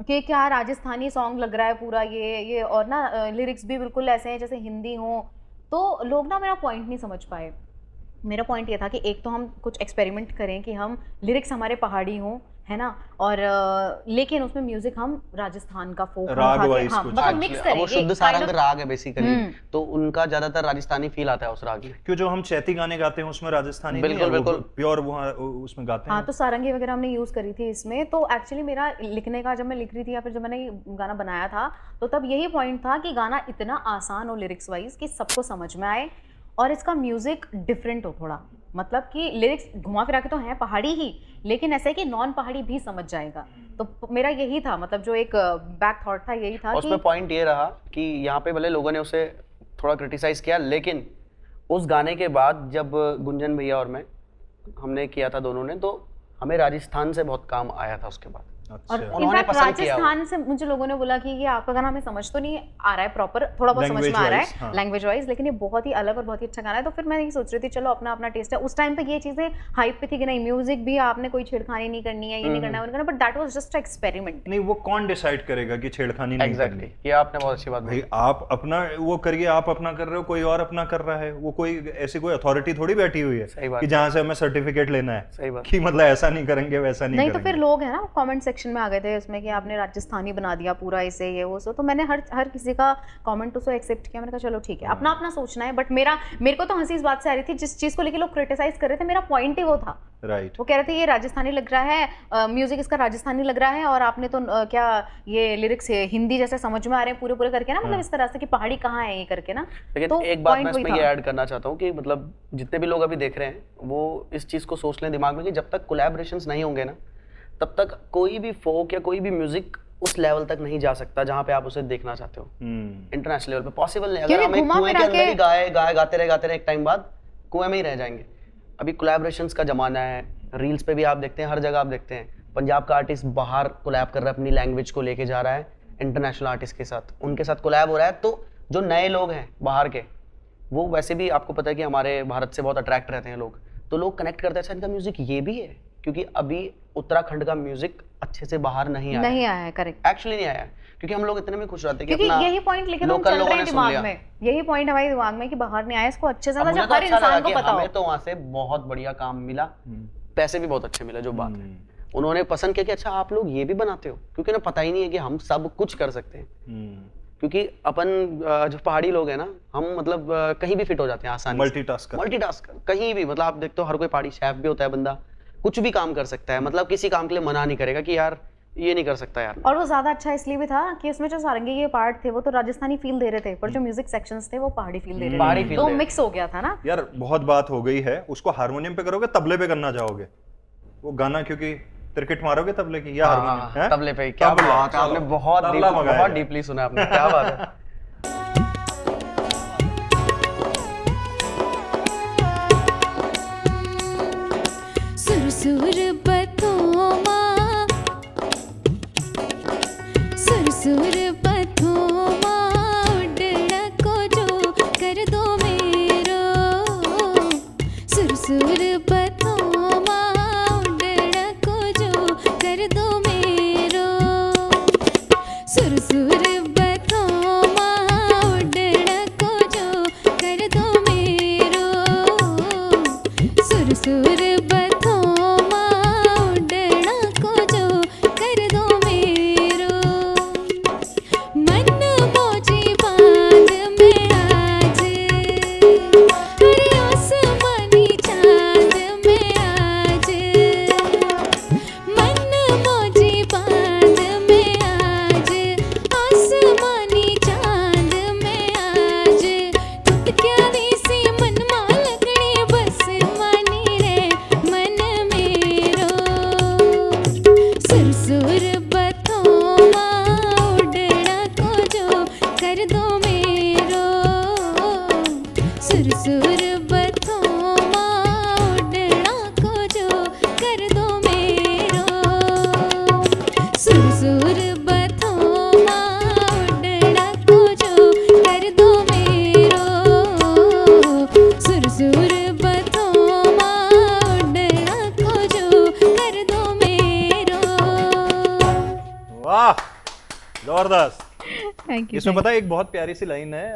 कि क्या राजस्थानी सॉन्ग लग रहा है पूरा ये, और ना लिरिक्स भी बिल्कुल ऐसे हैं जैसे हिंदी हो। तो लोग ना मेरा पॉइंट नहीं समझ पाए। मेरा पॉइंट ये था कि एक तो हम कुछ एक्सपेरिमेंट करें कि हम लिरिक्स हमारे पहाड़ी हों, है ना, और लेकिन उसमें म्यूजिक हम राजस्थान का फोक राग वाइज हाँ, कुछ। मतलब Actually, मिक्स अब करें। वो शुद्ध सारंग राग है बेसिकली, हम्म। तो उनका ज्यादातर राजस्थानी फील आता है उस राग में। क्यों जो हम चैती गाने गाते हैं उसमें राजस्थानी बिल्कुल, बिल्कुल। प्योर वहाँ उसमें गाते हाँ, हैं। तो सारंगी वगैरह हमने यूज करी थी इसमें। तो एक्चुअली मेरा लिखने का, जब मैं लिख रही थी या फिर जब मैंने ये गाना बनाया था, तो तब यही पॉइंट था कि गाना इतना आसान हो लिरिक्स वाइज कि सबको समझ में आए और इसका म्यूजिक डिफरेंट हो थोड़ा, मतलब कि लिरिक्स घुमा फिरा के तो हैं पहाड़ी ही, लेकिन ऐसा है कि नॉन पहाड़ी भी समझ जाएगा। तो मेरा यही था, मतलब जो एक बैक थॉट था यही था और उसमें पॉइंट ये रहा कि यहाँ पे भले लोगों ने उसे थोड़ा क्रिटिसाइज किया, लेकिन उस गाने के बाद जब गुंजन भैया और मैं हमने किया था दोनों ने, तो हमें राजस्थान से बहुत काम आया था उसके बाद। अच्छा। और उन्होंने इनफैक्ट पसंद किया वो। राजस्थान से मुझे लोगों ने बोला कि ये आपका गाना हमें समझ तो नहीं आ रहा है प्रॉपर, थोड़ा बहुत समझ में आ रहा Language-wise, है हाँ। लैंग्वेज वाइज, लेकिन ये बहुत ही अलग और बहुत ही अच्छा गाना है। तो फिर मैं ये सोच रही थी चलो अपना अपना टेस्ट है। उस टाइम पे ये चीजें हाइप पे थी कि नहीं म्यूजिक भी आपने कोई छेड़खानी नहीं करनी है, ये नहीं करना है, वो नहीं करना, but that was just experiment. नहीं, वो कौन डिसाइड करेगा कि छेड़खानी नहीं एग्जैक्टली, करनी? ये आपने बहुत अच्छी बात भाई बोली। आप अपना वो करिए, आप अपना कर रहे हो, कोई और अपना कर रहा है, वो कोई ऐसी कोई अथॉरिटी थोड़ी बैठी हुई है सही बात कि जहाँ से हमें सर्टिफिकेट लेना है सही बात। कि मतलब ऐसा नहीं करेंगे वैसा नहीं नहीं तो करेंगे। फिर लोग है ना कमेंट सेक्शन में आ गए थे उसमें कि आपने राजस्थानी बना दिया पूरा इसे, ये वो सो। तो मैंने हर किसी का कमेंट उसको एक्सेप्ट किया। मैंने कहा चलो ठीक है, अपना अपना सोचना है। बट मेरे को तो हंसी इस बात से आ रही थी, जिस चीज को लेके लोग क्रिटिसाइज कर रहे थे, मेरा पॉइंट ही वो था। राइट। वो कह रहे थे ये राजस्थानी लग रहा है, म्यूजिक इसका राजस्थानी लग रहा है, और आपने तो क्या ये लिरिक्स हिंदी जैसे समझ में आ रहे हैं पूरे करके ना, मतलब इस तरह से कि पहाड़ी कहाँ है ये करके ना। लेकिन तो एक बात मैं point वही इसमें ये था। ऐड करना चाहता हूँ कि मतलब जितने भी लोग अभी देख रहे हैं वो इस चीज़ को सोच लें दिमाग में कि जब तक कोलैबोरेशंस नहीं होंगे ना, तब तक कोई भी फोक या कोई भी म्यूजिक उस लेवल तक नहीं जा सकता जहाँ पे आप उसे देखना चाहते हो। इंटरनेशनल लेवल पे पॉसिबल नहीं। अगर क्योंकि हम एक घुमा कुएं के फिरा अंदर ही के- गाते रहे एक टाइम बाद कुएं में ही रह जाएंगे। अभी कोलैबोरेशंस का जमाना है, रील्स पे भी आप देखते हैं, हर जगह आप देखते हैं पंजाब का आर्टिस्ट बाहर कोलैब कर रहा है, अपनी लैंग्वेज को लेके जा रहा है इंटरनेशनल आर्टिस्ट के साथ, उनके साथ कोलैब हो रहा है। तो जो नए लोग हैं बाहर के, वो वैसे भी आपको पता है कि हमारे भारत से बहुत अट्रैक्ट रहते हैं लोग, तो लोग कनेक्ट करते हैं अच्छा इनका म्यूजिक ये भी है, क्योंकि अभी उत्तराखंड का म्यूजिक अच्छे से बाहर नहीं आया, नहीं आया है, करेक्ट। एक्चुअली नहीं आया, क्योंकि हम लोग इतने में खुश रहते हैं कि क्योंकि अपना यही पॉइंट लेके तो हम local चल लोगों रहे ने हैं सुन दिमाग लिया। में, यही पॉइंट हमारे दिमाग में कि बाहर नहीं आया, इसको अच्छे से अब मुझे जब तो हर अच्छा लगा इंसान को कि पता हो। हमें तो वहाँ से बहुत बढ़िया काम मिला, पैसे भी बहुत अच्छे मिले, जो बात है उन्होंने पसंद किया कि अच्छा आप लोग ये भी बनाते हो, क्योंकि उन्हें पता ही नहीं है कि हम सब कुछ कर सकते हैं। क्योंकि अपन जो पहाड़ी लोग हैं ना, हम मतलब कहीं भी फिट हो जाते हैं आसानी से। मल्टीटास्कर कहीं भी, मतलब आप देखते हो हर कोई पहाड़ी शेफ भी होता है बंदा, कुछ भी काम कर सकता है, मतलब किसी काम के लिए मना नहीं करेगा कि यार ये नहीं कर सकता यार। और वो ज्यादा अच्छा इसलिए भी था कि उसमें जो सारंगी के पार्ट थे वो तो राजस्थानी फील दे रहे थे, पर जो म्यूजिक सेक्शंस थे वो पहाड़ी फील दे रहे पहाड़ी थे, feel तो दे रहे मिक्स हो गया था ना। यार बहुत बात हो गई है, उसको हारमोनियम पे करोगे तबले पे करना चाहोगे वो गाना, क्योंकि क्रिकेट मारोगे तबले की या हारमोनियम हैं? तबले पे क्या तबला, बात है, आपने चलो, बहुत तबला मंगाया बहुत है। डीपली सुना आपने, क्या बात है। सुरसुर पथों माँ, सुरसुर पथों माँ, उड़ना को जो कर दो मेरो। सुरसुर पथों माँ, उड़ना को जो कर दो मेरो। सुरसुर पथों माँ, सुरसुर बथोमा उडड़ा को जो कर दो मेरो सुरसुर बथोमा उडड़ा को जो कर दो मेरो। वाह, जबरदस्त। Thank you. इसमें पता है एक बहुत प्यारी सी लाइन है,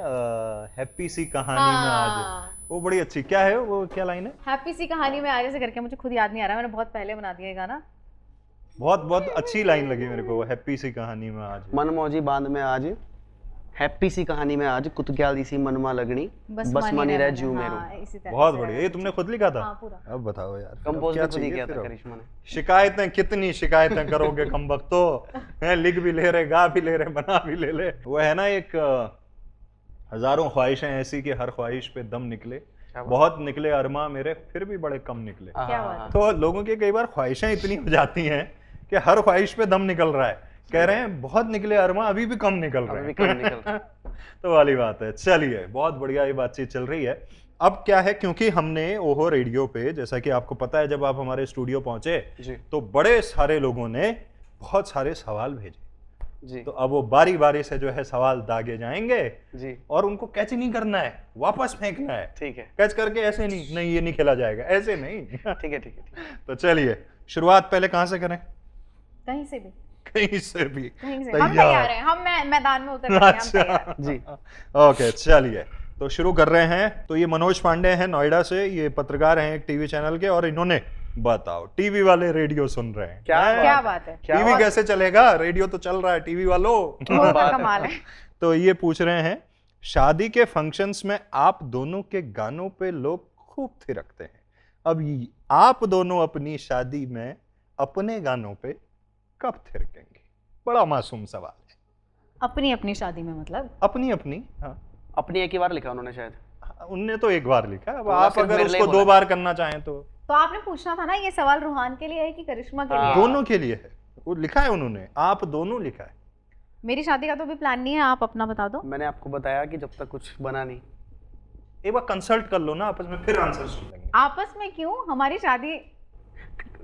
हैप्पी सी कहानी में आज, वो बड़ी अच्छी। क्या है वो, क्या लाइन है? हैप्पी सी कहानी में आज ऐसे करके, मुझे खुद याद नहीं आ रहा, मैंने बहुत पहले बना दिया ये गाना। बहुत बहुत अच्छी लाइन लगी मेरे को, हैप्पी सी कहानी में आज। मनमौजी बांध में आज, हैप्पी सी कहानी में आज, कुतग्याली सी मनमा लगनी, बस मानी रह जीव मेरो। हाँ, इसी तरह बहुत से बढ़िया। रहा ये है। तुमने खुद लिखा था? हाँ, पूरा। अब बताओ यार, कंपोज क्या भी खुद ही चाहिए किया फिर था अब? करिश्मा ने। शिकायतें, कितनी शिकायतें करोगे कमबख्तो, हैं, लिख भी ले रहे, गा भी ले रहे, बना भी ले ले। वो है ना एक हजारों ख्वाहिशें ऐसी कि हर ख्वाहिश पे दम निकले, बहुत निकले अरमा मेरे, फिर भी बड़े कम निकले। क्या बात है। तो लोगों की कई बार ख्वाहिशें इतनी हो जाती हैं कि हर ख्वाहिश पे दम निकल रहा है, कह रहे हैं बहुत निकले अरमा, अभी भी कम निकल रहे अभी हैं। भी कम निकल रहा है। तो वाली बात है। चलिए, बहुत बढ़िया ये बातचीत चल रही है। अब क्या है, क्योंकि हमने ओहो रेडियो पे, जैसा कि आपको पता है, जब आप हमारे स्टूडियो पहुंचे जी तो बड़े सारे लोगों ने बहुत सारे सवाल भेजे। जी तो अब वो बारी बारी से जो है सवाल दागे जाएंगे जी और उनको कैच नहीं करना है, वापस फेंकना है। ठीक है कैच करके ऐसे नहीं, नहीं ये नहीं खेला जाएगा, ऐसे नहीं। ठीक है ठीक है ठीक है। तो चलिए, शुरुआत पहले कहाँ से करें? कहीं से भी, कहीं से भी। कहीं से। हम तैयार हैं, हम मैदान में उतर रहे हैं, हम तैयार हैं। जी ओके, चलिए तो शुरू कर रहे हैं। तो ये मनोज पांडे हैं नोएडा से, ये पत्रकार हैं एक टीवी चैनल के, और इन्होंने, बताओ, टीवी वाले रेडियो सुन रहे हैं, क्या बात है। टीवी कैसे चलेगा, रेडियो तो चल रहा है, टीवी वालों। वो तो कमाल है। तो ये पूछ रहे हैं, शादी के फंक्शंस में आप दोनों के गानों पे लोग खूब थिरकते हैं, अब आप दोनों अपनी शादी में अपने गानों पे कब थिरकेंगे? बड़ा मासूम सवाल है। अपनी अपनी शादी में मतलब? अपनी अपनी, हाँ, अपनी एक ही बार लिखा उन्होंने शायद। उनने तो एक बार लिखा, अब तो आप सिर्फ अगर मेरे लिए उसको बोला। 2 बार करना चाहें तो। तो आपने पूछना था ना, ये सवाल रूहान के लिए है कि करिश्मा के लिए है? दोनों के लिए है, वो लिखा है उन्होंने, आप दोनों लिखा है। मेरी शादी का तो भी प्लान नहीं है, आप अपना बता दो। मैंने आपको बताया कि जब तक कुछ बना नहीं। एक बार कंसल्ट कर लो ना आपस में, फिर आंसर सुन लेंगे। आपस में क्यों? हमारी शादी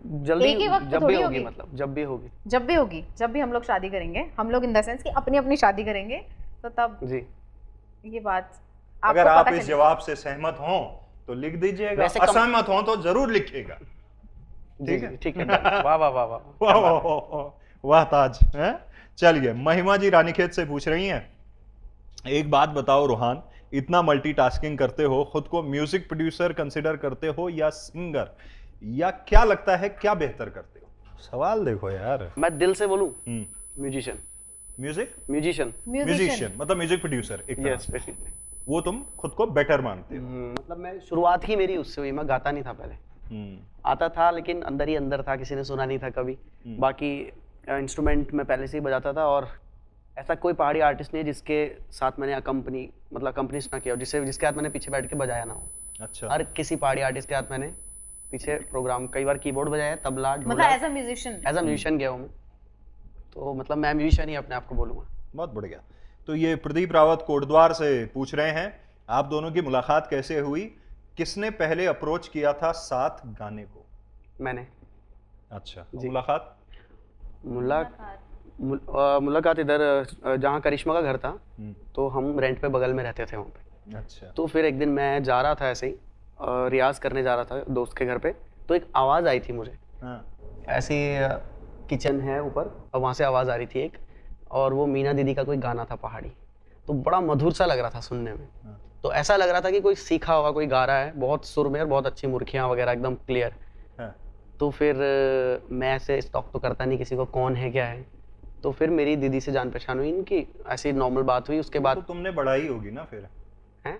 जल्दी, एक ही वक्त जब थोड़ी भी होगी, होगी। मतलब जब भी होगी। जब भी होगी, जब भी हम लोग शादी करेंगे, हम लोग इन द सेंस कि अपनी अपनी शादी करेंगे, तो तब जी ये बात अगर आपको आप पता इस चलेगा। जवाब से सहमत हो तो लिख दीजिएगा, वैसे असहमत हो तो जरूर लिखिएगा। ठीक है ठीक है। वाह वाह वाह वाह। वाह वाह वाह, वाह ताज है। चलिए, महिमा जी रानीखेत से पूछ रही हैं, एक बात बताओ रोहान, इतना मल्टीटास्किंग करते हो, खुद को म्यूजिक प्रोड्यूसर कंसिडर करते हो या सिंगर, या क्या लगता है क्या बेहतर करते हो? सवाल देखो यार। मैं दिल से बोलूं, हम्म, म्यूजिशियन। म्यूजिक म्यूजिशियन म्यूजिशियन मतलब म्यूजिक प्रोड्यूसर एक तरह यस से। बेसिकली। वो तुम खुद को बेटर मानते हो। मतलब मैं शुरुआत ही मेरी उससे हुई, मैं गाता नहीं था पहले, आता था लेकिन अंदर ही अंदर था, किसी ने सुना नहीं था कभी। बाकी इंस्ट्रूमेंट मैं पहले से ही बजाता था, और ऐसा कोई पहाड़ी आर्टिस्ट नहीं है जिसके साथ मैंने अकम्पनीज ना किया हो, जिसके हाथ मैंने पीछे बैठ के बजाया ना हो। अच्छा, हर किसी पहाड़ी आर्टिस्ट के हाथ मैंने पीछे प्रोग्राम, कई बार कीबोर्ड बजाया है, तबला, मतलब dholak, as a musician. As a musician गया हूँ मैं। तो मतलब मैं म्यूजिशियन ही अपने आप को बोलूँगा। बहुत बढ़िया। तो ये प्रदीप रावत कोटद्वार से पूछ रहे हैं, आप दोनों की मुलाकात कैसे हुई, किसने पहले अप्रोच किया था साथ गाने को? मैंने अच्छा, जी। मुलाकात मुलाकात इधर जहाँ करिश्मा का घर था, हम्म, तो हम रेंट पे बगल में रहते थे वहाँ पे। अच्छा, तो फिर एक दिन मैं जा रहा था ऐसे ही, रियाज करने जा रहा था दोस्त के घर पे, तो एक आवाज़ आई थी मुझे, हाँ, ऐसी किचन है ऊपर, और वहाँ से आवाज़ आ रही थी एक, और वो मीना दीदी का कोई गाना था पहाड़ी, तो बड़ा मधुर सा लग रहा था सुनने में। हाँ। तो ऐसा लग रहा था कि कोई सीखा हुआ कोई गा रहा है, बहुत सुर में और बहुत अच्छी मुर्खियाँ वगैरह एकदम क्लियर। हाँ, तो फिर मैं ऐसे स्टॉक तो करता नहीं किसी को कौन है क्या है, तो फिर मेरी दीदी से जान पहचान हुई इनकी, ऐसी नॉर्मल बात हुई। उसके तो बाद तुमने बढ़ाई होगी ना फिर? हैं?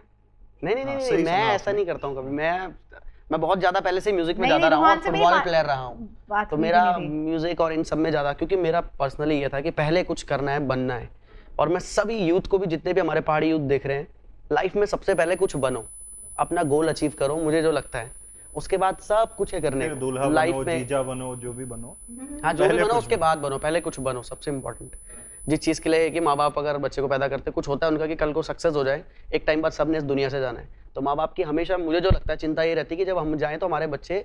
नहीं नहीं हाँ, नहीं, सही मैं सुना ऐसा नहीं करता हूँ कभी। मैं बहुत ज्यादा पहले से म्यूजिक में नहीं, ज्यादा नहीं, रहा हूँ, रोहन से मेरी फुटबॉल बात- प्लेयर रहा हूँ, बात तो हुई थी मेरा मेरी। म्यूजिक और इन सब में ज्यादा, क्योंकि मेरा पर्सनली ये था कि पहले कुछ करना है, बनना है। और मैं सभी यूथ को भी, जितने भी हमारे पहाड़ी यूथ देख रहे हैं, लाइफ में सबसे पहले कुछ बनो, अपना गोल अचीव करो, मुझे जो लगता है, उसके बाद सब कुछ है करने फिर को। दूल्हा लाइफ बनो, में जीजा बनो, जो भी बनो, हाँ जो भी पहले बनो कुछ उसके बाद बनो, पहले कुछ बनो, सबसे इम्पोर्टेंट। जिस चीज़ के लिए कि माँ बाप अगर बच्चे को पैदा करते, कुछ होता है उनका कि कल को सक्सेस हो जाए, एक टाइम बाद सबने इस दुनिया से जाना है, तो माँ बाप की हमेशा, मुझे जो लगता है, चिंता ये रहती है कि जब हम जाएं तो हमारे बच्चे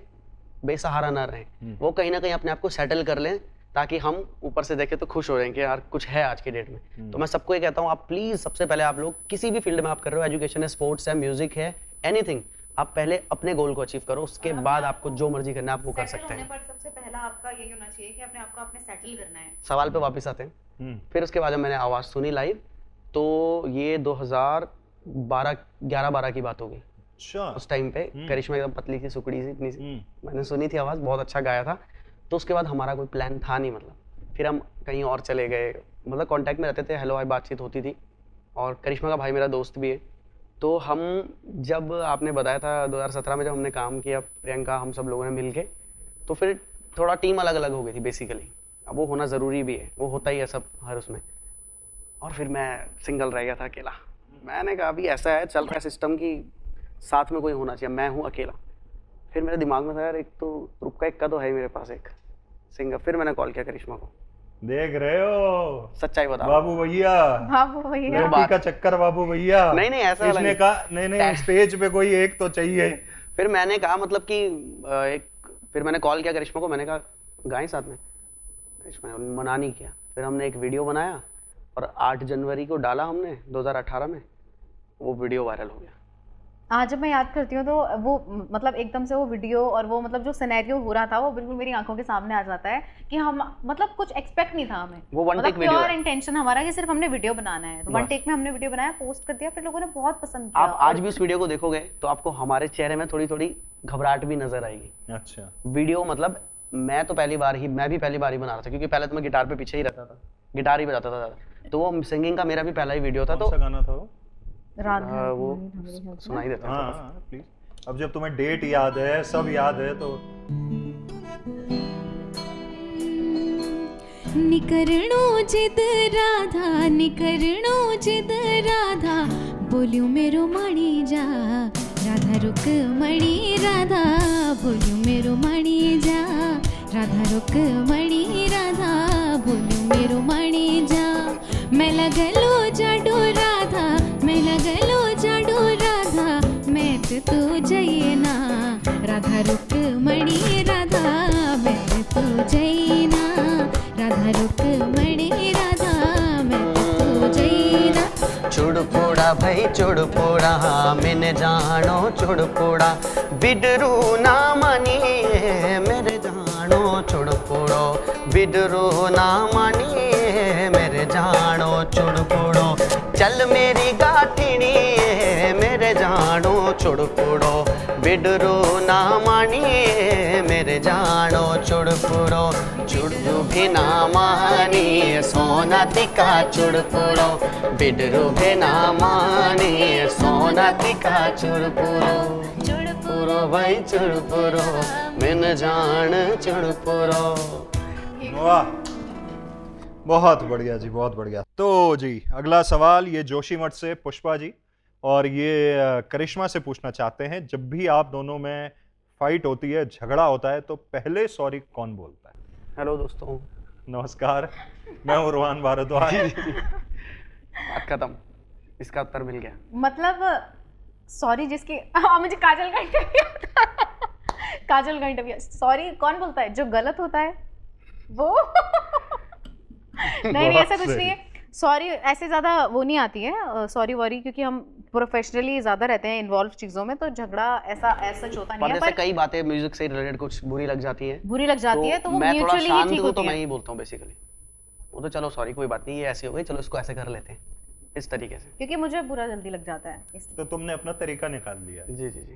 बेसहारा ना रहें, वो कहीं ना कहीं अपने आप को सेटल कर लें, ताकि हम ऊपर से देखें तो खुश हो जाएं कि यार कुछ है आज की डेट में। तो मैं सबको ये कहता हूँ, आप प्लीज़ सबसे पहले आप लोग किसी भी फील्ड में आप कर रहे हो, एजुकेशन है, स्पोर्ट्स है, म्यूजिक है, एनीथिंग, आप पहले अपने गोल को अचीव करो, उसके बाद आपको जो मर्जी करना है आप वो कर सकते हैं। पर सबसे पहला आपका यही होना चाहिए कि अपने आप को आपने सेटल करना है। सवाल पे वापस आते हैं। फिर उसके बाद जब मैंने आवाज़ सुनी लाइव, तो ये 2011-12 की बात होगी। अच्छा। उस टाइम पे करिश्मा एकदम पतली सी, सुकड़ी सी, इतनी सी, मैंने सुनी थी आवाज़, बहुत अच्छा गाया था। तो उसके बाद हमारा कोई प्लान था नहीं, मतलब फिर हम कहीं और चले गए, मतलब कांटेक्ट में रहते थे, हेलो हाय बातचीत होती थी। और करिश्मा का भाई मेरा दोस्त भी है। तो हम जब आपने बताया था 2017 में जब हमने काम किया, प्रियंका, हम सब लोगों ने मिल के, तो फिर थोड़ा टीम अलग अलग हो गई थी बेसिकली। अब वो होना ज़रूरी भी है, वो होता ही है सब हर उसमें। और फिर मैं सिंगल रह गया था अकेला। मैंने कहा अभी ऐसा है, चल रहा है सिस्टम की साथ में कोई होना चाहिए, मैं हूँ अकेला। फिर मेरे दिमाग में था यार एक तो ग्रुप का इक्का तो है मेरे पास एक सिंगर। फिर मैंने कॉल किया करिश्मा को। देख रहे हो सच्चाई बता बाबू भैया, बाबू भैया लड़की का चक्कर बाबू भैया। नहीं ऐसा वाला इसने नहीं। कहा नहीं स्टेज पे कोई एक तो चाहिए। फिर मैंने कहा मतलब कि फिर मैंने कॉल किया करिश्मा को, मैंने कहा गाएं साथ में। करिश्मा ने मना नहीं किया। फिर हमने एक वीडियो बनाया और 8 जनवरी को डाला हमने 2018 में, वो वीडियो वायरल हो गया। आज जब मैं याद करती हूँ तो वो मतलब एकदम से वो वीडियो और वो मतलब जो सिनेरियो हो रहा था वो बिल्कुल मेरी आंखों के सामने आ जाता है कि हम मतलब कुछ एक्सपेक्ट नहीं था हमें। वो वन टेक मतलब वीडियो प्योर इंटेंशन हमारा कि सिर्फ हमने वीडियो बनाना है, तो वन टेक में हमने वीडियो बनाया, पोस्ट कर दिया, फिर लोगों ने बहुत पसंद किया। आप आज भी उस वीडियो को देखोगे तो आपको हमारे चेहरे में थोड़ी थोड़ी घबराहट भी नजर आएगी। अच्छा। वीडियो मतलब मैं भी पहली बार ही बना रहा था, क्योंकि पहले तो मैं गिटार पे पीछे ही रहता था, गिटार ही बजाता था ज़्यादा। तो वो सिंगिंग का मेरा भी पहला ही वीडियो था। कौन सा गाना था वो? वो सुनाई देता है। हाँ प्लीज। अब जब तुम्हें डेट याद है, सब याद है, तो निकरणो जिद राधा, निकरणो जिद राधा, बोलियो मेरो मणि जा, राधा रुक मणि राधा, बोलियो मेरो मणि जा, राधा रुक मणि राधा, बोलियो मेरो मणि जा। मैं लगलो जाडो राधा, मैं लगलो जाडो राधा, मैं तो जैना, राधा रुक मणि राधा, मैं तो जैना, राधा रुक मणि राधा, मैं तो जैना। चुड़पोड़ा भाई चुड़पोड़ा, मैंने जानो चुड़पोड़ा, बिडरू ना मानी मेरे जानो चुड़पोड़ो, बिडरू ना मानी मेरे जानो चुड़पोड़ो, चल मेरी गाठिनी मेरे जानो चुड़पोड़ो, बिडरू ना मानी मेरे जानो चुड़पोड़ो, चुड़ू भी ना मानी सोना तिका चुड़पोड़ो, बिडरू भी ना मानी सोना तिका चुड़पोड़ो, चुड़पोड़ो भाई चुड़पोड़ो, मैंने जान चुड़पोड़ो। वाह, बहुत बढ़िया जी, बहुत बढ़िया। तो जी अगला सवाल ये जोशीमठ से पुष्पा जी, और ये करिश्मा से पूछना चाहते हैं, जब भी आप दोनों में फाइट होती है, झगड़ा होता है, तो पहले सॉरी कौन बोलता है? हेलो दोस्तों, नमस्कार, मैं उर्वान भारद्वाज। बात खत्म, इसका उत्तर मिल गया। मतलब सॉरी जिसकी मुझे काजल का इंटरव्यू काजल का इंटरव्यू, सॉरी कौन बोलता है? जो गलत होता है वो नहीं ऐसा कुछ नहीं है। सॉरी ऐसे ज़्यादा वो नहीं आती है सॉरी वॉरी, क्योंकि हम प्रोफेशनली ज़्यादा रहते हैं इन्वॉल्व चीज़ों में, तो झगड़ा ऐसा सच होता नहीं है। पर कई बातें म्यूजिक से रिलेटेड कुछ बुरी लग जाती है, तो वो मैं थोड़ा शांत ठीक हूँ, तो होती मैं है। ही बोलता हूँ बेसिकली, वो तो चलो सॉरी कोई बात नहीं, ये ऐसी हो गई, चलो इसको ऐसे कर लेते हैं, इस तरीके से। क्योंकि मुझे बुरा जल्दी लग जाता है इसलिए। तो तुमने अपना तरीका निकाल लिया। जी जी जी।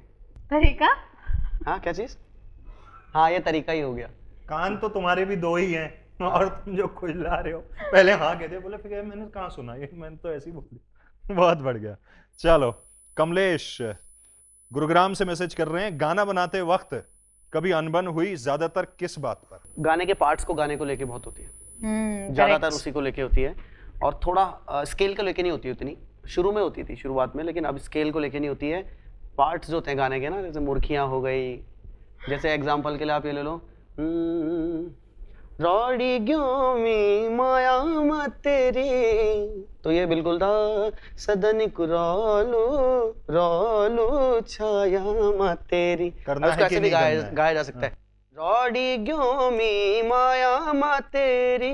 तरीका? हाँ क्या चीज़? हाँ ये तरीका ही हो गया। कान तो तुम्हारे भी 2 ही हैं, और तुम जो खुजला रहे हो, पहले हाँ कहते, बोले फिर मैंने कहाँ सुना, ये मैंने तो ऐसे ही बोली। बहुत बढ़ गया। चलो कमलेश गुरुग्राम से मैसेज कर रहे हैं, गाना बनाते वक्त कभी अनबन हुई, ज्यादातर किस बात पर? गाने के पार्ट्स को गाने को लेके बहुत होती है, ज्यादातर उसी को लेके होती है, और थोड़ा स्केल को लेके नहीं होती उतनी, शुरू में होती थी शुरुआत में, लेकिन अब स्केल को लेके नहीं होती है। पार्ट्स जो होते हैं गाने के ना, जैसे मुर्खियाँ हो गई, जैसे एग्जाम्पल के लिए आप ये ले लो, रौड़ी ग्योमी माया मत तेरी, तो ये बिल्कुल था सदनिक रोलू रोलू छाया मत तेरी। करना उसको है ऐसे कि भी नहीं करना है? गाया जा सकता है, रॉडी ग्यो मी माया मा तेरी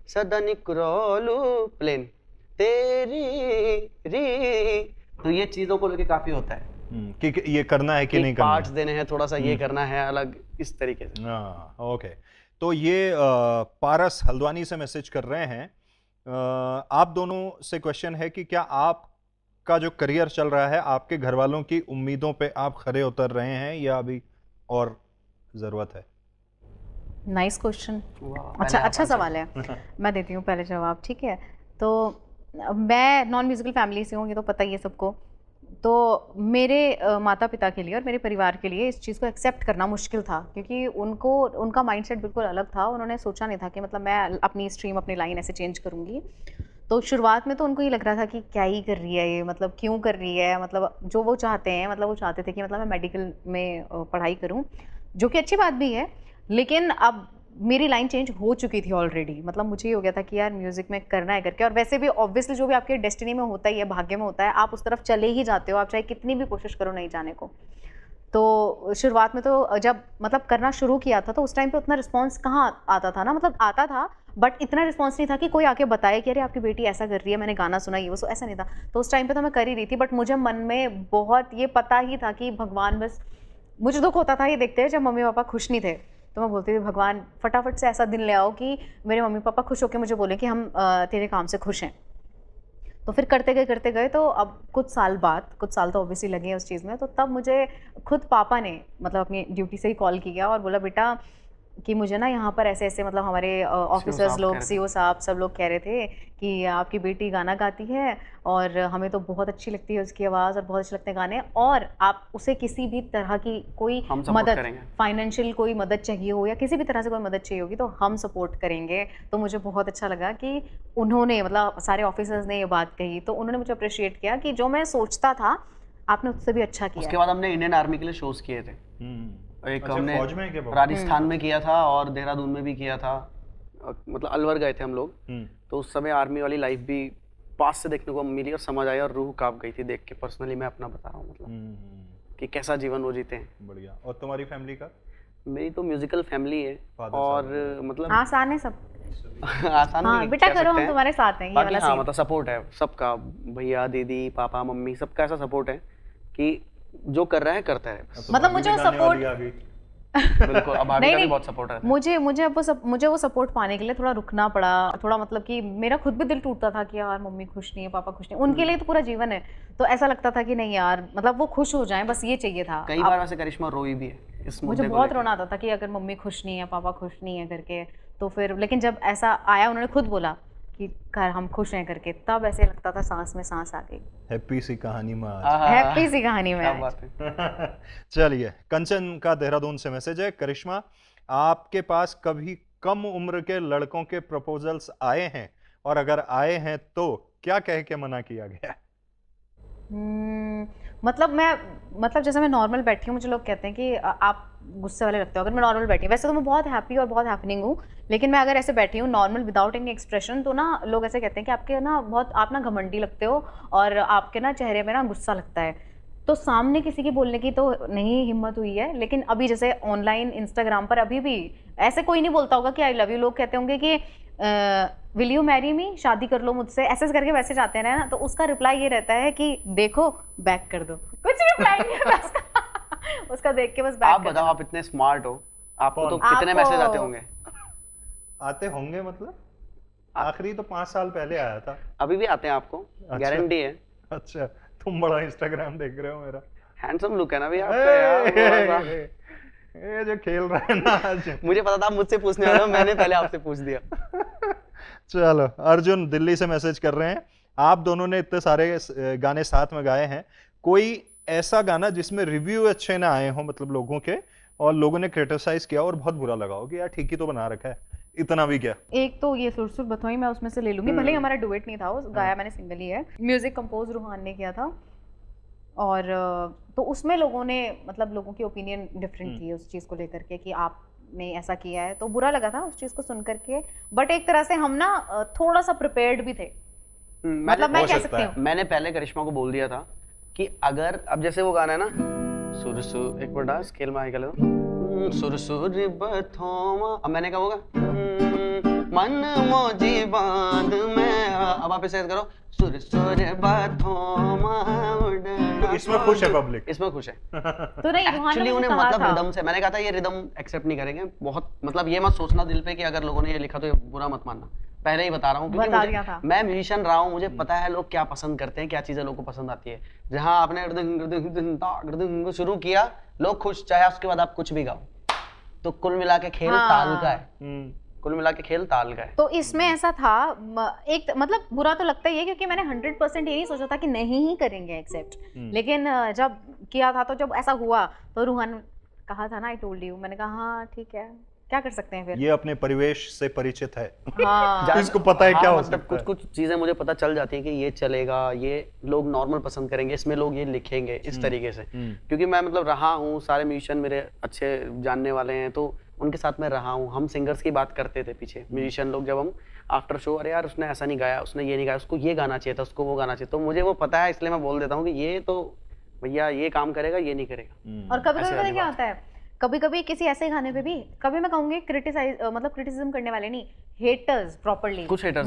सदा निकरोलू प्लेन तेरी री। तो ये चीजों को लेके काफी होता है कि ये करना है कि नहीं करना पार्ट्स देने हैं, थोड़ा सा ये करना है अलग, इस तरीके से। हाँ, ओके। तो ये पारस हल्द्वानी से मैसेज कर रहे हैं, आप दोनों से क्वेश्चन है कि क्या आपका जो करियर चल रहा है, आपके घर वालों की उम्मीदों पे आप खरे उतर रहे हैं या अभी और जरूरत है? Nice question. वाह, अच्छा सवाल है। मैं देती हूँ पहले जवाब, ठीक है। तो मैं नॉन म्यूजिकल फैमिली से हूँ, ये तो पता ही है सबको। तो मेरे माता पिता के लिए और मेरे परिवार के लिए इस चीज़ को एक्सेप्ट करना मुश्किल था, क्योंकि उनका माइंडसेट बिल्कुल अलग था। उन्होंने सोचा नहीं था कि मतलब मैं अपनी स्ट्रीम, अपनी लाइन ऐसे चेंज करूँगी। तो शुरुआत में तो उनको ये लग रहा था कि क्या ही कर रही है ये, मतलब क्यों कर रही है, मतलब जो वो चाहते हैं, मतलब वो चाहते थे कि मतलब मैं मेडिकल में पढ़ाई करूँ, जो कि अच्छी बात भी है। लेकिन अब मेरी लाइन चेंज हो चुकी थी ऑलरेडी, मतलब मुझे ये हो गया था कि यार म्यूज़िक में करना है करके। और वैसे भी ऑब्वियसली जो भी आपके डेस्टिनी में होता ही है, भाग्य में होता है, आप उस तरफ चले ही जाते हो, आप चाहे कितनी भी कोशिश करो नहीं जाने को। तो शुरुआत में तो जब मतलब करना शुरू किया था तो उस टाइम पे उतना रिस्पॉन्स कहाँ आता था ना, मतलब आता था बट इतना रिस्पॉन्स नहीं था कि कोई आके बताए कि अरे आपकी बेटी ऐसा कर रही है, मैंने गाना सुना, ये वो, सो ऐसा नहीं था। तो उस टाइम पे तो मैं कर ही रही थी, बट मुझे मन में बहुत ये पता ही था कि भगवान, बस मुझे दुख होता था ये देखते हुए जब मम्मी पापा खुश नहीं थे। तो मैं बोलती थी भगवान फटाफट से ऐसा दिन ले आओ कि मेरे मम्मी पापा खुश होकर मुझे बोले कि हम तेरे काम से खुश हैं। तो फिर करते गए तो अब कुछ साल तो ऑब्वियसली लगे हैं उस चीज़ में। तो तब मुझे खुद पापा ने मतलब अपनी ड्यूटी से ही कॉल किया और बोला बेटा कि मुझे ना यहाँ पर ऐसे ऐसे मतलब हमारे ऑफिसर्स लोग, सीओ साहब सब लोग कह रहे थे कि आपकी बेटी गाना गाती है और हमें तो बहुत अच्छी लगती है उसकी आवाज़ और बहुत अच्छे लगते हैं गाने, और आप उसे किसी भी तरह की कोई मदद, फाइनेंशियल कोई मदद चाहिए हो या किसी भी तरह से कोई मदद चाहिए होगी तो हम सपोर्ट करेंगे। तो मुझे बहुत अच्छा लगा कि उन्होंने, मतलब सारे ऑफिसर्स ने ये बात कही, तो उन्होंने मुझे अप्रिशिएट किया कि जो मैं सोचता था आपने उससे भी अच्छा किया। उसके बाद हमने इंडियन आर्मी के लिए शोज किए थे, एक अच्छा, हमने फौज में राजस्थान में किया था और देहरादून में भी किया था, मतलब अलवर गए थे हम लोग। तो उस समय आर्मी वाली लाइफ भी पास से देखने को मिली और समझ आई और रूह कांप गई थी देख के। पर्सनली मैं अपना बता रहा हूँ, मतलब कि कैसा जीवन वो जीते हैं। बढ़िया। और तुम्हारी फैमिली का? मेरी तो म्यूजिकल फैमिली है और मतलब आसान है सब। आसान हाँ, बेटा करो, हम तुम्हारे साथ हैं, ये वाला हाँ, मतलब सपोर्ट है सबका, भैया दीदी पापा मम्मी सबका ऐसा सपोर्ट है कि जो कर रहा है करता है। मतलब मुझे वो सपोर्ट बिल्कुल, अब आगे का भी बहुत सपोर्ट है। मुझे वो सपोर्ट पाने के लिए थोड़ा रुकना पड़ा, थोड़ा मतलब कि मेरा खुद भी दिल टूटता था कि यार मम्मी खुश नहीं है, पापा खुश नहीं, उनके लिए तो पूरा जीवन है। तो ऐसा लगता था कि नहीं यार, मतलब वो खुश हो जाएं, बस ये चाहिए था। कई बार वैसे करिश्मा रोई भी है इस मुद्दे मुझे बहुत रोना आता था कि अगर मम्मी खुश नहीं है, पापा खुश नहीं है करके। तो फिर लेकिन जब ऐसा आया, उन्होंने खुद बोला कि कर हम खुश हैं करके, तब ऐसे लगता था सांस में सांस आ गई। हैप्पी सी कहानी में हैप्पी सी कहानी में चलिए, कंचन का देहरादून से मैसेज है, करिश्मा आपके पास कभी कम उम्र के लड़कों के प्रपोजल्स आए हैं, और अगर आए हैं तो क्या कह के मना किया गया? मतलब जैसे मैं नॉर्मल बैठी हूँ, मुझे लोग कहते हैं कि आप गुस्से वाले लगते हो अगर मैं नॉर्मल बैठी हूँ। वैसे तो मैं बहुत हैप्पी और बहुत हैपनिंग हूँ, लेकिन मैं अगर ऐसे बैठी हूँ नॉर्मल विदाउट एनी एक्सप्रेशन, तो ना लोग ऐसे कहते हैं कि आपके ना बहुत, आप ना घमंडी लगते हो और आपके ना चेहरे में ना गुस्सा लगता है। तो सामने किसी की बोलने की तो नहीं हिम्मत हुई है, लेकिन अभी जैसे ऑनलाइन इंस्टाग्राम पर अभी भी ऐसे कोई नहीं बोलता होगा कि आई लव यू। लोग कहते होंगे कि विल यू मैरी मी, शादी कर लो मुझसे, ऐसे करके मैसेज आते हैं ना, तो उसका रिप्लाई ये रहता है कि देखो बैक कर दो, कुछ रिप्लाई नहीं होता उसका। उसका देख के बस बैक। आप बताओ, आप इतने स्मार्ट हो, आपको तो कितने मैसेज आते होंगे? आते होंगे मतलब आखिरी तो 5 साल पहले आया था, अभी भी आते हैं आपको, गारंटी है। अच्छा, तुम बड़ा इंस्टाग्राम देख रहे हो मेरा। हैंडसम लुक है ना भैया आपका यार, ये जो खेल रहा है ना आज। मुझे पता था मुझसे पूछने वाला, मैंने पहले आपसे पूछ दिया। चलो, अर्जुन दिल्ली से मैसेज कर रहे हैं, आप दोनों ने इतने सारे गाने साथ में गाए हैं, कोई ऐसा गाना जिसमें रिव्यू अच्छे ना आए हो, मतलब लोगों के, और लोगों ने क्रिटिसाइज किया और बहुत बुरा लगा हो कि यार ठीक ही तो बना रखा है, इतना भी क्या? एक तो ये सुर सुर बथोई, मैं उसमें से ले लूंगी, भले ही हमारा डुएट नहीं था, उस गाया मैंने सिंगल ही है। म्यूजिक कंपोज रूहान ने किया था, और तो उसमें लोगों ने, मतलब लोगों की ओपिनियन डिफरेंट थी उस चीज़ को लेकर के कि आपने ऐसा किया है, तो बुरा लगा था उस चीज़ को सुन करके। बट एक तरह से हम ना थोड़ा सा प्रिपेयर्ड भी थे, मतलब मैं कह सकती हूँ। मैंने पहले करिश्मा को बोल दिया था कि अगर अब जैसे वो गाना है ना, सुर सुर, एक बार डांस स्केल में आएगा, सुर बथोमा, अब मैंने कहा होगा मन मोजी बांध में, अब आप इसे करो सुर बथोमा तो इसमें खुश है पब्लिक, इसमें खुश है। तो नहीं, रुहान ने एक्चुअली मुझे उन्हें कहा मतलब था। रिदम से, मैंने कहा था ये रिदम एक्सेप्ट नहीं करेंगे बहुत, मतलब ये मत सोचना दिल पे कि अगर लोगों ने ये लिखा तो ये बुरा मत मानना, पहले ही बता रहा हूँ क्योंकि बता दिया था। मैं म्यूजिशियन रहा हूँ, मुझे पता है लोग क्या पसंद करते हैं, क्या चीजें लोगों को पसंद आती है। जहाँ आपने शुरू किया लोग खुश, चाहे उसके बाद आप कुछ भी गाओ, तो कुल मिला के खेल हाँ। ताल का है, कुल मिला के खेल ताल का है। तो इसमें ऐसा था, एक मतलब बुरा तो लगता ही है क्योंकि मैंने 100% ये नहीं सोचा था कि नहीं ही करेंगे एक्सेप्ट, लेकिन जब किया था तो जब ऐसा हुआ तो रूहान कहा था ना, आई टोल्ड यू, मैंने कहा हाँ ठीक है, क्या कर सकते हैं फिर। ये अपने परिवेश से परिचित है, हाँ इसको पता है क्या हो मतलब सकता है। कुछ चीजें मुझे पता चल जाती है कि ये चलेगा, ये लोग नॉर्मल पसंद करेंगे, इसमें लोग ये लिखेंगे इस तरीके से, क्योंकि मैं मतलब रहा हूँ, सारे म्यूजिशियन मेरे अच्छे जानने वाले हैं, तो उनके साथ मैं रहा हूँ। हम सिंगर्स की बात करते थे पीछे, म्यूजिशियन लोग, जब हम आफ्टर शो, अरे यार उसने ऐसा नहीं गाया, उसने ये नहीं गाया, उसको ये गाना चाहिए था, उसको वो गाना चाहिए, तो मुझे वो पता है, इसलिए मैं बोल देता हूँ कि ये तो भैया ये काम करेगा, ये नहीं करेगा। और कभी ऐसे कभी वाली क्या बात। होता है, कभी कभी किसी ऐसे गाने पे भी, कभी मैं कहूंगी क्रिटिसाइज, मतलब क्रिटिसिज्म करने वाले नहीं, हेटर्स प्रॉपर्ली, कुछ haters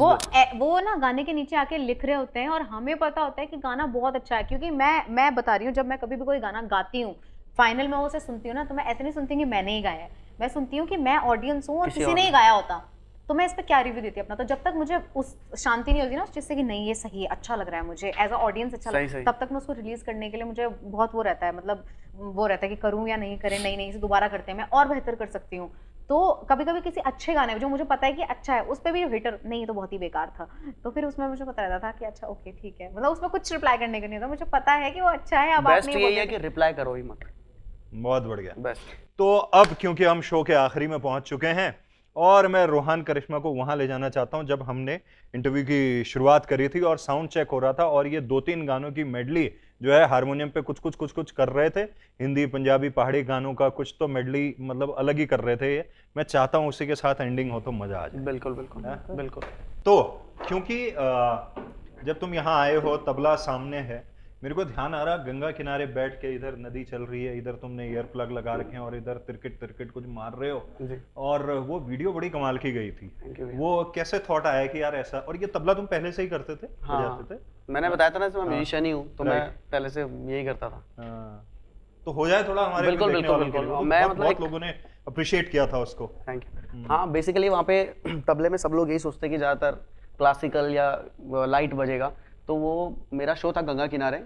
वो ना गाने के नीचे आके लिख रहे होते हैं और हमें पता होता है कि गाना बहुत अच्छा है, क्योंकि मैं बता रही हूँ, जब मैं कभी भी कोई गाना गाती हूँ, फाइनल में उसे सुनती हूँ ना, तो मैं ऐसे नहीं सुनती कि मैंने ही गाया है, मैं सुनती हूँ कि मैं ऑडियंस हूँ और किसी किसी और ने ही ने। गाया होता, तो मैं इस पे क्या रिव्यू देती अपना। तो जब तक मुझे उस शांति नहीं होती ना उस चीज से कि नहीं ये सही है, अच्छा लग रहा है मुझे, एज अ ऑडियंस अच्छा सही, लग, सही। तब तक मैं उसको रिलीज करने के लिए मुझे बहुत वो रहता है, मतलब वो रहता है कि करूं या नहीं करें, नहीं नहीं इसे दोबारा करते हैं, मैं और बेहतर कर सकती हूँ। तो कभी कभी किसी अच्छे गाने जो मुझे पता है कि अच्छा है, उस पर भी हिटर नहीं तो बहुत ही बेकार था, तो फिर उसमें मुझे पता रहता था कि अच्छा ओके ठीक है, मतलब उसमें कुछ रिप्लाई करने का नहीं होता, मुझे पता है कि वो अच्छा है। अब बेस्ट आपने यही है कि रिप्लाई करो ही मत, बहुत बढ़िया। बेस्ट। तो अब क्योंकि हम शो के आखिरी में पहुंच चुके हैं और मैं रूहान करिश्मा को वहां ले जाना चाहता हूं जब हमने इंटरव्यू की शुरुआत करी थी और साउंड चेक हो रहा था और ये 2-3 गानों की मेडली जो है हारमोनियम पे कुछ कर रहे थे, हिंदी पंजाबी पहाड़ी गानों का कुछ तो मेडली मतलब अलग ही कर रहे थे ये। मैं चाहता हूं उसी के साथ एंडिंग हो तो मजा आ जाए। बिल्कुल बिल्कुल बिल्कुल। तो क्योंकि जब तुम यहाँ आए हो, तबला सामने है, मेरे को ध्यान आ रहा गंगा किनारे बैठ के, इधर नदी चल रही है, इधर तुमने ईयर प्लग लगा रखे हैं और इधर तिरकिट कुछ मार रहे हो जी। और वो वीडियो बड़ी कमाल की गई थी। Thank you भैया। वो कैसे थॉट आया कि यार ऐसा, और ये तबला तुम पहले से ही करते थे, हाँ, बजाते थे? मैंने बताया था ना मैं म्यूजिशियन ही हूँ, तो मैं Right. पहले से यही करता था। हाँ। तो हो जाए थोड़ा हमारे बिल्कुल, देखने वालों के बिल्कुल, लिए। वो मैं बहुत मतलब बहुत एक- लोगों ने अप्रिशिएट किया था उसको। Thank you. हाँ बेसिकली वहाँ पे तबले में सब लोग यही सोचते हैं कि ज़्यादातर क्लासिकल या लाइट बजेगा, तो वो मेरा शो था गंगा किनारे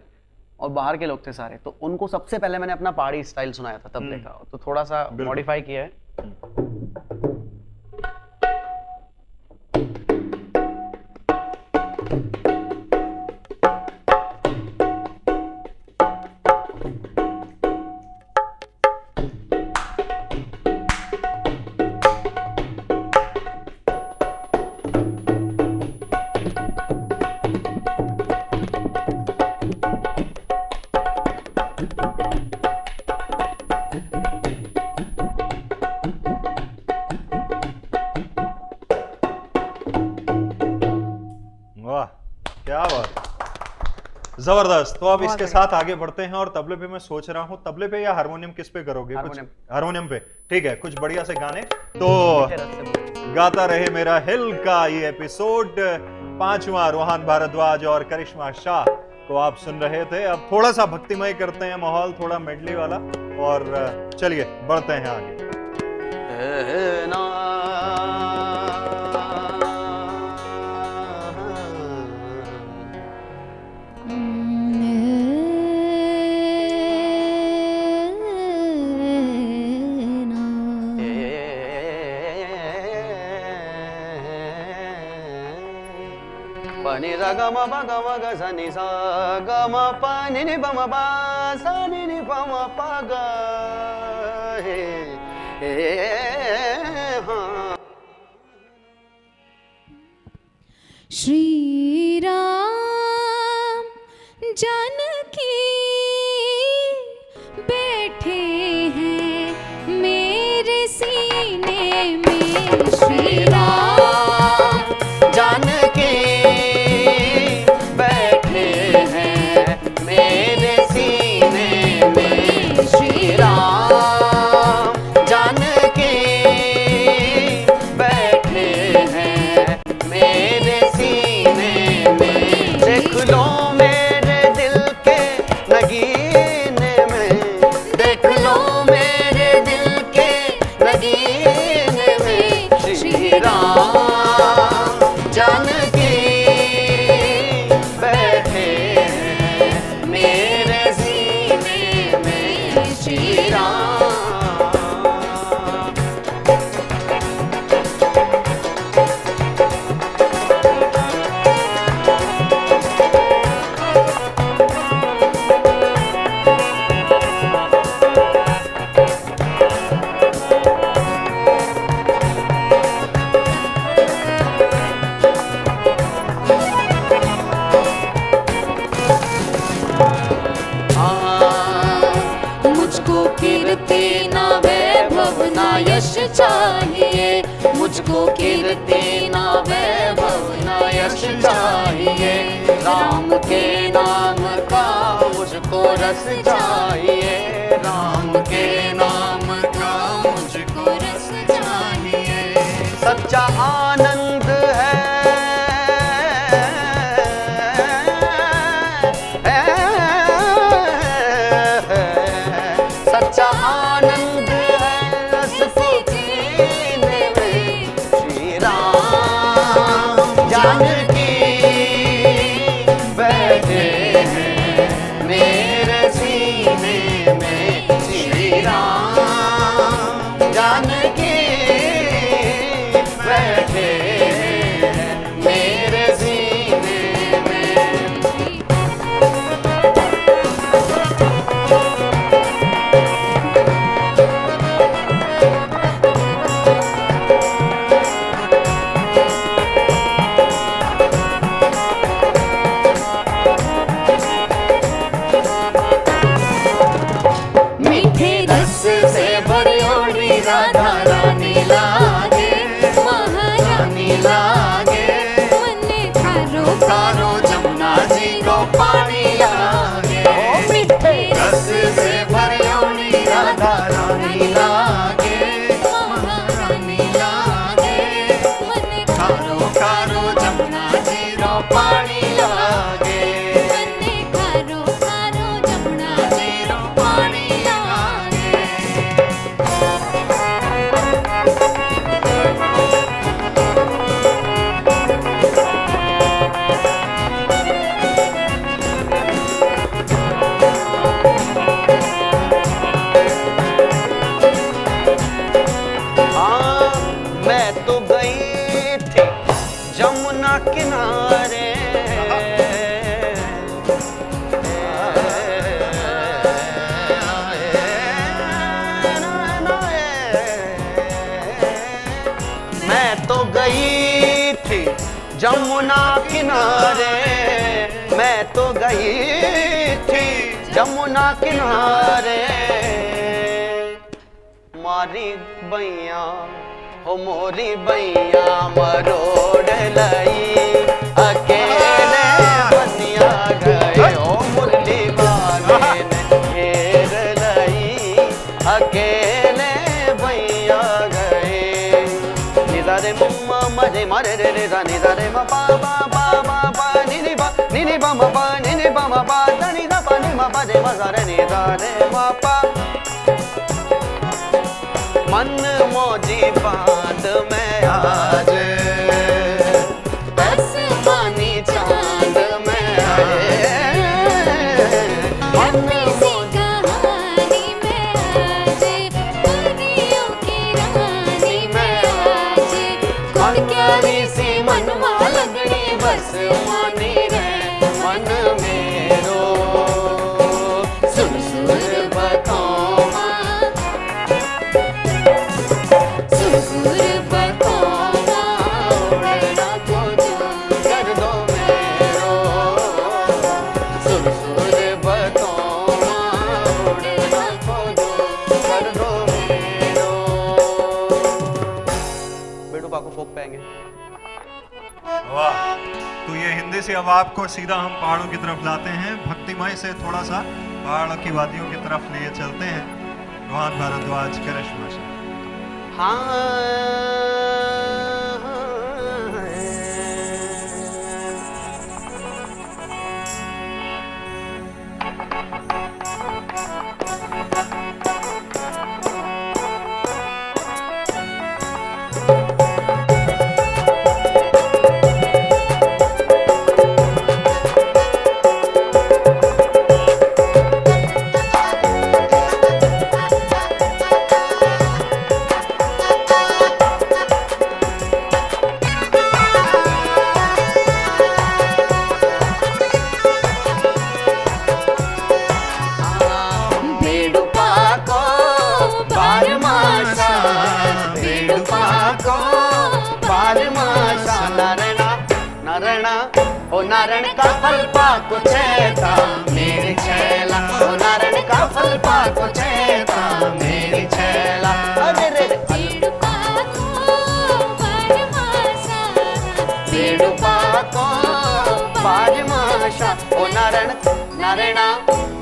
और बाहर के लोग थे सारे, तो उनको सबसे पहले मैंने अपना पहाड़ी स्टाइल सुनाया था तबले का, तो थोड़ा सा मॉडिफाई किया है। वाह क्या बात, जबरदस्त। तो अब इसके साथ आगे बढ़ते हैं और तबले पे मैं सोच रहा हूँ, तबले पे या हारमोनियम किस पे करोगे? कुछ हारमोनियम पे, ठीक है, कुछ बढ़िया से गाने। तो गाता रहे मेरा हिल का ये एपिसोड 5वां रूहान भारद्वाज और करिश्मा शाह को आप सुन रहे थे। अब थोड़ा सा भक्तिमय करते हैं माहौल, थोड़ा मेडली वाला, और चलिए बढ़ते हैं आगे। pani ra ga ma ga sa ni sa ga ma pa ni ba ma ba sa ni pa ma pa ga he ha। Shri Ram Janaki बैठे हैं मेरे सीने में, श्री राम जानकी बैठे हैं मेरे सीने में, श्री राम रस चाहिए, राम के नाम का मुझको रस चाहिए, राम के नाम का मुझको रस चाहिए। सच्चा आनंद है सच्चा आनंद है रस को जीने में। श्री राम जानकी बैठे हैं मेरे सीने में, श्री राम जानकी बैठे हैं मेरे सीने में। मीठे रस से भरियोड़ी राधा रानी लागे, महारानी लागे। मने खारो कारो जमुना जी को पानी लागे, मीठे रस से भरियोड़ी राधा रानी लागे, महारानी लागे। मने कारो कारो जमुना जी को पानी लागे, मने खारो खारो जमुना जी को पानी लागे। हाँ, मैं तो गई थी जमुना किनारे, मैं तो गई थी जमुना किनारे, मैं तो गई थी जमुना किनारे। मारी बैया हो मोरी बैया मरोड़ लई, अकेले बनिया गए ओ मुरली वाले ने घेर लई, अकेले बैया गए। निदा रे मम्मा मरे मारे रे रे रा निदा रे मा पा पा पा पा पा नी नी बा मा पा नी नी बा मा पा दा नी दा पा नी मा पा दे मा सा रे नी दा रे मा पा। मन मौजी बात में आज आसमानी चांद में आए, मन सी कहानी में आज दुनिया की रानी में आज। मन प्यारी सी मनवा लगनी बस मानी रे मन मेरो। सुर सुर बताओ सुर बकोगा उड़ना तो कर दो मेरो। सुर सुर बताओ उड़ना तो कर दो मेरो। बेटू पाको फोक पाएंगे। वाह। तो ये हिंदी से अब आपको सीधा हम पहाड़ों की तरफ लाते हैं, भक्तिमय से थोड़ा सा पहाड़ की वादियों की तरफ लिए चलते हैं। रोहन भारद्वाज, करिश्मा से। ओ नारायण का फल पाको चेता मेरी छैला, ओ नारायण का फल पाको चेता मेरी छैला। अरे रे पेड़ पाको बाज माशा ओ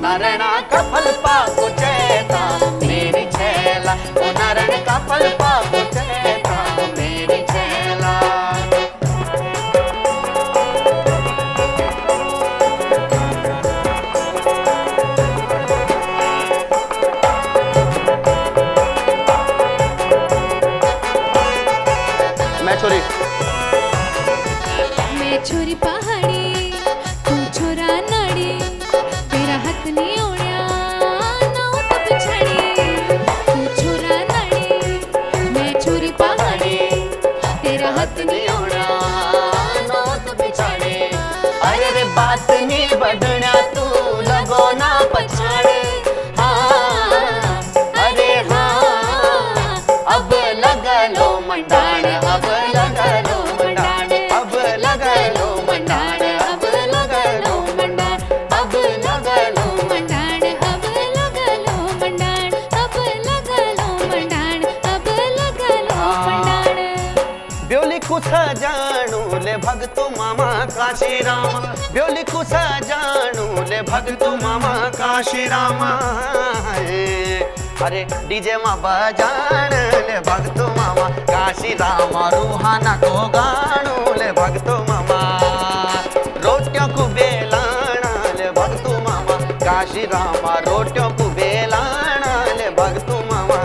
नारायणा का फल पाको चैता मेरी छैला ओ नारायण का फल पाको चैता मेरी छैला। मैं छोरी पहाड़ी तू छोरा नाड़ी तेरा हाथ नहीं ओढ़िया ना तो पिछड़ी तू छोरा नाड़ी मैं छोरी पहाड़ी तेरा हाथ नहीं ओढ़िया ना तो पिछड़ी। अरे रे बात नहीं बढ़ना तू लगो ना पछाड़े हाँ अरे हाँ अब लगा लो मंडाण अब लगा लो मंडाण अब लगा लो मंडाण अब लगा लो मंडाण अब लगा लो मंडाण अब लगा लो मंडाण अब लगा लो मंडाण अब लगा लो मंडाण। ब्योली कुछ जानू ले भगतो मामा काशी राम ब्योली कुछ जानू ले भगतो मामा काशी राम। अरे डीजे माँ बजान ले भगतो मामा काशी राम रूहाना को गानू ले भगतो मामा रोटियों को बेलाना ले भगतो मामा काशी राम रोटियों को बेलाना ले भगतो मामा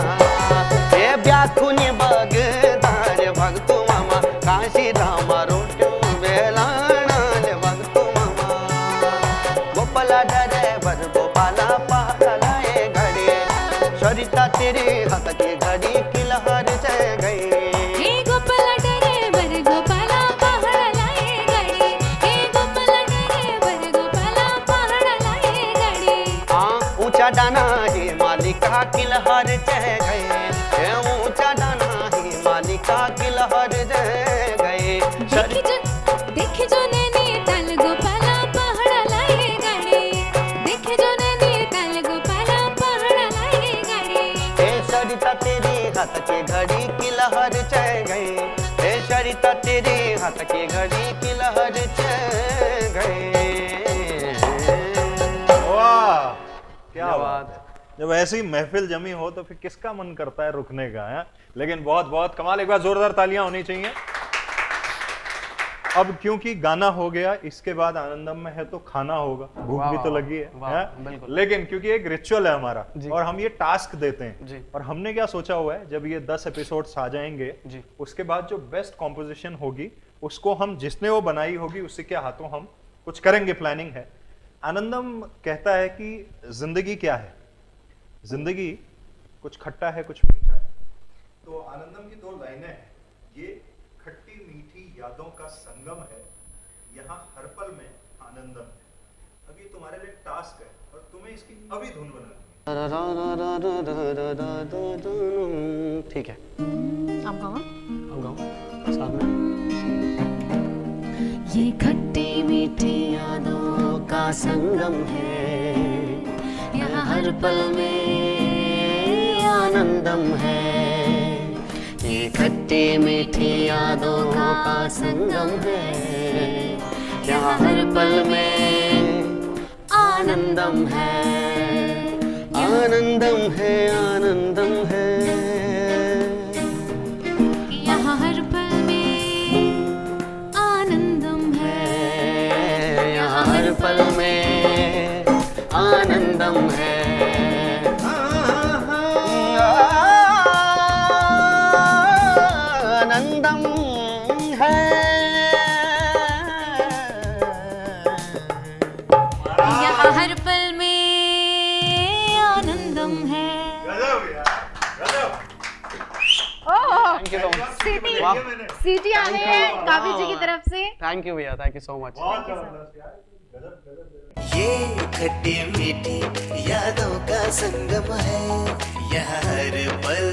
ये ब्याखुनी बगदार भगतो मामा काशी राम रोटियों को बेलाना ले भगतो मामा। गोपाला ड्राइवर गोपाला पालाए घड़ी सरिता तेरे हाथ की घड़ी की लहर चल गई। हे गोपाला ड्राइवर गोपाला पहाड़ लाए गाड़ी हे गोपाला ड्राइवर गोपाला पहाड़ लाए गाड़ी। हाँ ऊंचा डाना ही मालिका की लहर चल गए ऊंचा डाना ही मालिका की लहर चल गए। देखे जो नैनी ताल गोपाला पहाड़ लाए गाड़ी देखे जो नैनी ताल गोपाला पहाड़ लाए गाड़ी। हे सरिता तेरे हाथ की घड़ी की लहर चल गई हे सरिता तेरे हाथ की घड़ी की लहर चल गई। वाह क्या बात है। जब ऐसी महफिल जमी हो तो फिर किसका मन करता है रुकने का है। लेकिन बहुत बहुत कमाल, एक बार जोरदार तालियां होनी चाहिए। अब क्योंकि गाना हो गया, इसके बाद आनंदम में है तो खाना होगा, भूख भी तो लगी है? लेकिन क्योंकि एक रिचुअल है हमारा और हम ये टास्क देते हैं और हमने क्या सोचा हुआ है, जब ये 10 एपिसोड्स आ जाएंगे उसके बाद जो बेस्ट कॉम्पोजिशन होगी उसको हम जिसने वो बनाई होगी उसी के हाथों हम कुछ करेंगे, प्लानिंग है। आनंदम कहता है कि जिंदगी क्या है, जिंदगी कुछ खट्टा है कुछ मीठा है। तो आनंदम की 2 लाइनें हैं, ये खट्टी मीठी यादों का संगम है, यहाँ हर पल में आनंदम है। अब ये तुम्हारे लिए टास्क है और तुम्हें इसकी अभी धुन बनानी है। ठीक है, आप गाओ। साथ में। ये खट्टी मीठी यादों का संगम है यहाँ हर पल में आनंदम है। ये खट्टी मीठी यादों का संगम है यहाँ हर पल में आनंदम है आनंदम है आनंदम है। यहाँ हर पल में आनंदम है यहाँ हर पल में आनंदम है। आनंदम है यहाँ हर पल में आनंदम है। सीटी आ रही है काव्य जी की तरफ से। थैंक यू भैया, थैंक यू सो मच। ये खट्टी मीठी यादों का संगम है यहाँ हर पल